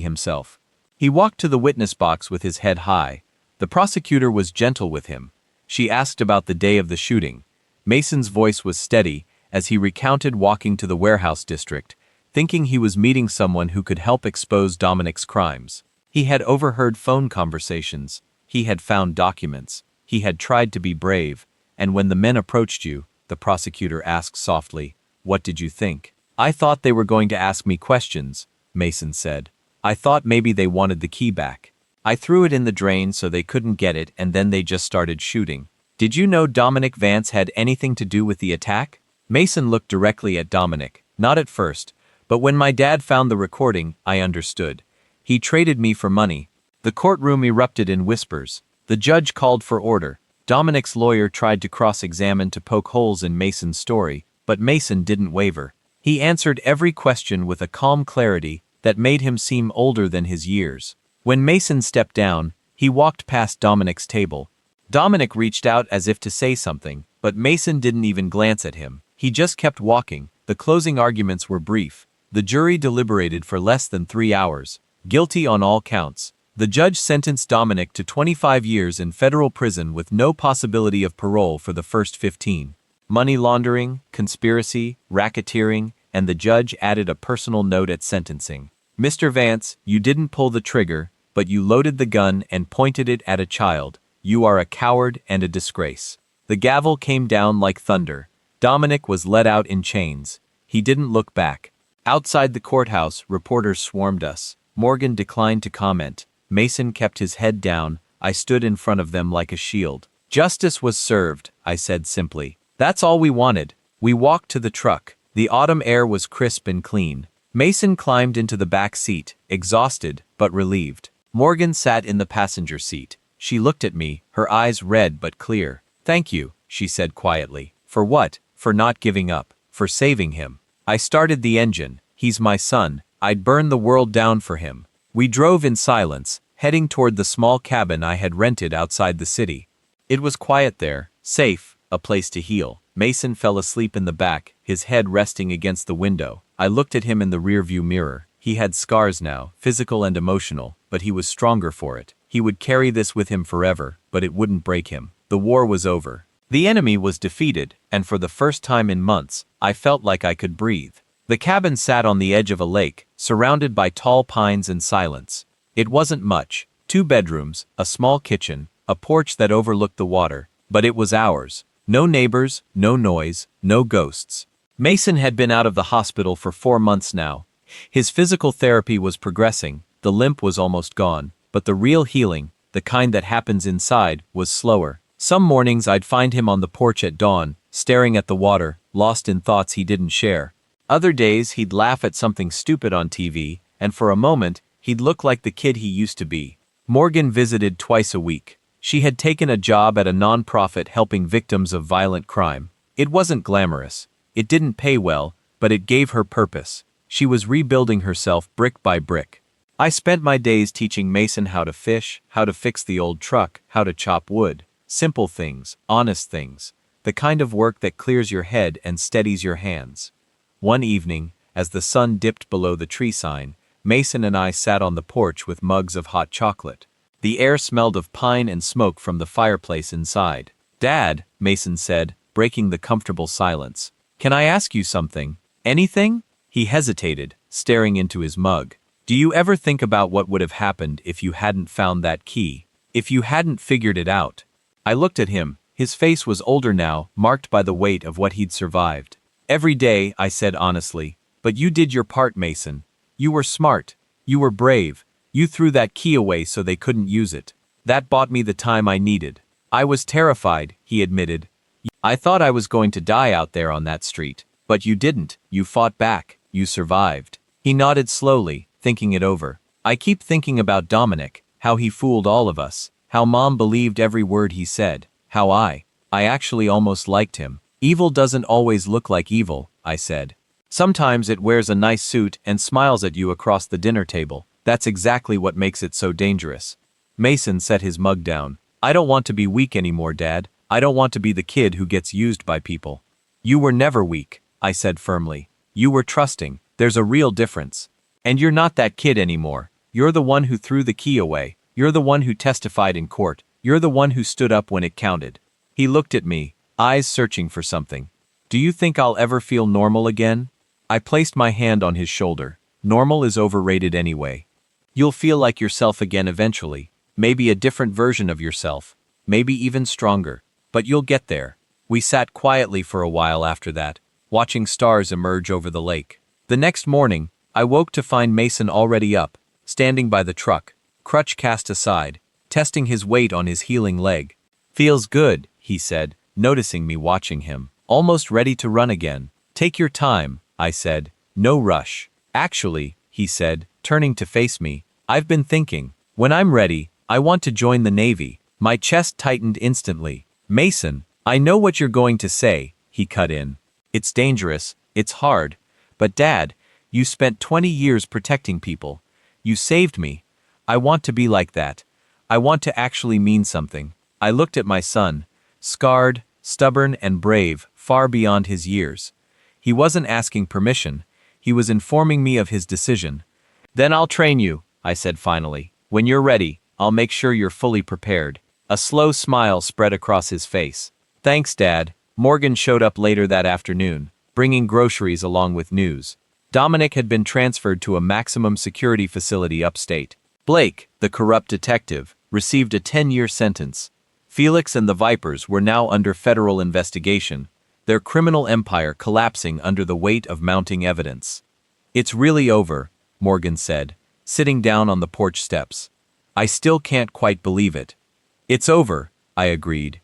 Speaker 1: himself. He walked to the witness box with his head high. The prosecutor was gentle with him. She asked about the day of the shooting. Mason's voice was steady as he recounted walking to the warehouse district, thinking he was meeting someone who could help expose Dominic's crimes. He had overheard phone conversations. He had found documents. He had tried to be brave. And when the men approached you, the prosecutor asked softly, "What did you think?" "I thought they were going to ask me questions," Mason said. "I thought maybe they wanted the key back. I threw it in the drain so they couldn't get it, and then they just started shooting." "Did you know Dominic Vance had anything to do with the attack?" Mason looked directly at Dominic. "Not at first, but when my dad found the recording, I understood. He traded me for money." The courtroom erupted in whispers. The judge called for order. Dominic's lawyer tried to cross-examine to poke holes in Mason's story, but Mason didn't waver. He answered every question with a calm clarity that made him seem older than his years. When Mason stepped down, he walked past Dominic's table. Dominic reached out as if to say something, but Mason didn't even glance at him. He just kept walking. The closing arguments were brief. The jury deliberated for less than 3 hours. Guilty on all counts. The judge sentenced Dominic to 25 years in federal prison with no possibility of parole for the first 15. Money laundering, conspiracy, racketeering, and the judge added a personal note at sentencing. "Mr. Vance, you didn't pull the trigger, but you loaded the gun and pointed it at a child. You are a coward and a disgrace." The gavel came down like thunder. Dominic was let out in chains. He didn't look back. Outside the courthouse, reporters swarmed us. Morgan declined to comment. Mason kept his head down. I stood in front of them like a shield. "Justice was served," I said simply. "That's all we wanted." We walked to the truck. The autumn air was crisp and clean. Mason climbed into the back seat, exhausted but relieved. Morgan sat in the passenger seat. She looked at me, her eyes red but clear. "Thank you," she said quietly. "For what?" "For not giving up. For saving him." I started the engine. "He's my son. I'd burn the world down for him." We drove in silence, heading toward the small cabin I had rented outside the city. It was quiet there, safe, a place to heal. Mason fell asleep in the back, his head resting against the window. I looked at him in the rearview mirror. He had scars now, physical and emotional, but he was stronger for it. He would carry this with him forever, but it wouldn't break him. The war was over. The enemy was defeated, and for the first time in months, I felt like I could breathe. The cabin sat on the edge of a lake, surrounded by tall pines and silence. It wasn't much. 2 bedrooms, a small kitchen, a porch that overlooked the water, but it was ours. No neighbors, no noise, no ghosts. Mason had been out of the hospital for 4 months now. His physical therapy was progressing, the limp was almost gone, but the real healing, the kind that happens inside, was slower. Some mornings I'd find him on the porch at dawn, staring at the water, lost in thoughts he didn't share. Other days he'd laugh at something stupid on TV, and for a moment, he'd look like the kid he used to be. Morgan visited twice a week. She had taken a job at a non-profit helping victims of violent crime. It wasn't glamorous. It didn't pay well, but it gave her purpose. She was rebuilding herself brick by brick. I spent my days teaching Mason how to fish, how to fix the old truck, how to chop wood. Simple things, honest things. The kind of work that clears your head and steadies your hands. One evening, as the sun dipped below the tree sign, Mason and I sat on the porch with mugs of hot chocolate. The air smelled of pine and smoke from the fireplace inside. "Dad," Mason said, breaking the comfortable silence. "Can I ask you something? Anything?" He hesitated, staring into his mug. "Do you ever think about what would have happened if you hadn't found that key? If you hadn't figured it out?" I looked at him. His face was older now, marked by the weight of what he'd survived. "Every day," I said honestly. "But you did your part, Mason. You were smart. You were brave. You threw that key away so they couldn't use it. That bought me the time I needed. I was terrified," he admitted. "I thought I was going to die out there on that street. But you didn't. You fought back. You survived." He nodded slowly, thinking it over. "I keep thinking about Dominic, how he fooled all of us, how Mom believed every word he said, how I actually almost liked him." "Evil doesn't always look like evil," I said. "Sometimes it wears a nice suit and smiles at you across the dinner table. That's exactly what makes it so dangerous." Mason set his mug down. "I don't want to be weak anymore, Dad. I don't want to be the kid who gets used by people." "You were never weak," I said firmly. "You were trusting. There's a real difference. And you're not that kid anymore. You're the one who threw the key away. You're the one who testified in court. You're the one who stood up when it counted." He looked at me, eyes searching for something. "Do you think I'll ever feel normal again?" I placed my hand on his shoulder. "Normal is overrated anyway. You'll feel like yourself again eventually. Maybe a different version of yourself. Maybe even stronger. But you'll get there." We sat quietly for a while after that, watching stars emerge over the lake. The next morning, I woke to find Mason already up, standing by the truck, crutch cast aside, testing his weight on his healing leg. "Feels good," he said, noticing me watching him. "Almost ready to run again." "Take your time," I said. "No rush." "Actually," he said, turning to face me, "I've been thinking. When I'm ready, I want to join the Navy." My chest tightened instantly. "Mason, I know what you're going to say," he cut in. "It's dangerous, it's hard. But Dad, you spent 20 years protecting people. You saved me. I want to be like that. I want to actually mean something." I looked at my son, scarred, stubborn and brave, far beyond his years. He wasn't asking permission. He was informing me of his decision. "Then I'll train you," I said finally. "When you're ready, I'll make sure you're fully prepared." A slow smile spread across his face. "Thanks, Dad." Morgan showed up later that afternoon, bringing groceries along with news. Dominic had been transferred to a maximum security facility upstate. Blake, the corrupt detective, received a 10-year sentence. Felix and the Vipers were now under federal investigation, their criminal empire collapsing under the weight of mounting evidence. "It's really over," Morgan said, sitting down on the porch steps. "I still can't quite believe it." "It's over," I agreed.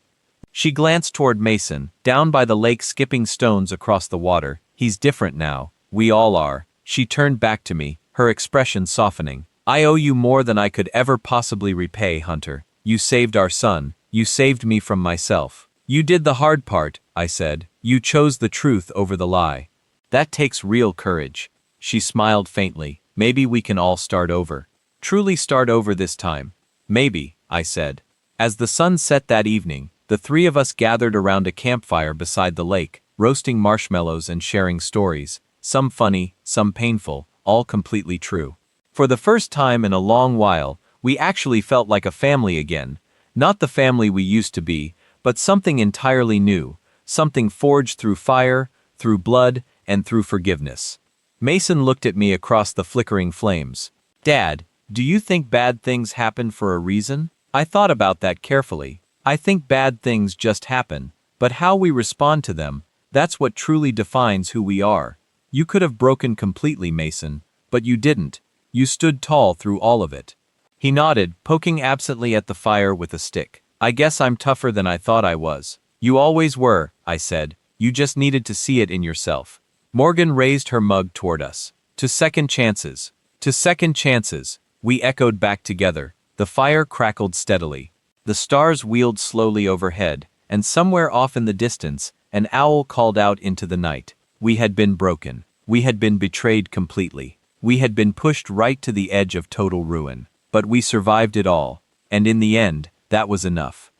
Speaker 1: She glanced toward Mason, down by the lake skipping stones across the water. "He's different now. We all are." She turned back to me, her expression softening. "I owe you more than I could ever possibly repay, Hunter. You saved our son. You saved me from myself. You did the hard part," I said. "You chose the truth over the lie. That takes real courage." She smiled faintly. "Maybe we can all start over. Truly start over this time." "Maybe," I said. As the sun set that evening, the three of us gathered around a campfire beside the lake, roasting marshmallows and sharing stories, some funny, some painful, all completely true. For the first time in a long while, we actually felt like a family again. Not the family we used to be, but something entirely new, something forged through fire, through blood, and through forgiveness. Mason looked at me across the flickering flames. "Dad, do you think bad things happen for a reason?" I thought about that carefully. I think bad things just happen, but how we respond to them, that's what truly defines who we are. You could have broken completely, Mason, but you didn't. You stood tall through all of it. He nodded, poking absently at the fire with a stick. "I guess I'm tougher than I thought I was." "You always were," I said. "You just needed to see it in yourself." Morgan raised her mug toward us. To second chances. To second chances, we echoed back together. The fire crackled steadily. The stars wheeled slowly overhead, and somewhere off in the distance, an owl called out into the night. We had been broken. We had been betrayed completely. We had been pushed right to the edge of total ruin. But we survived it all, and in the end, that was enough.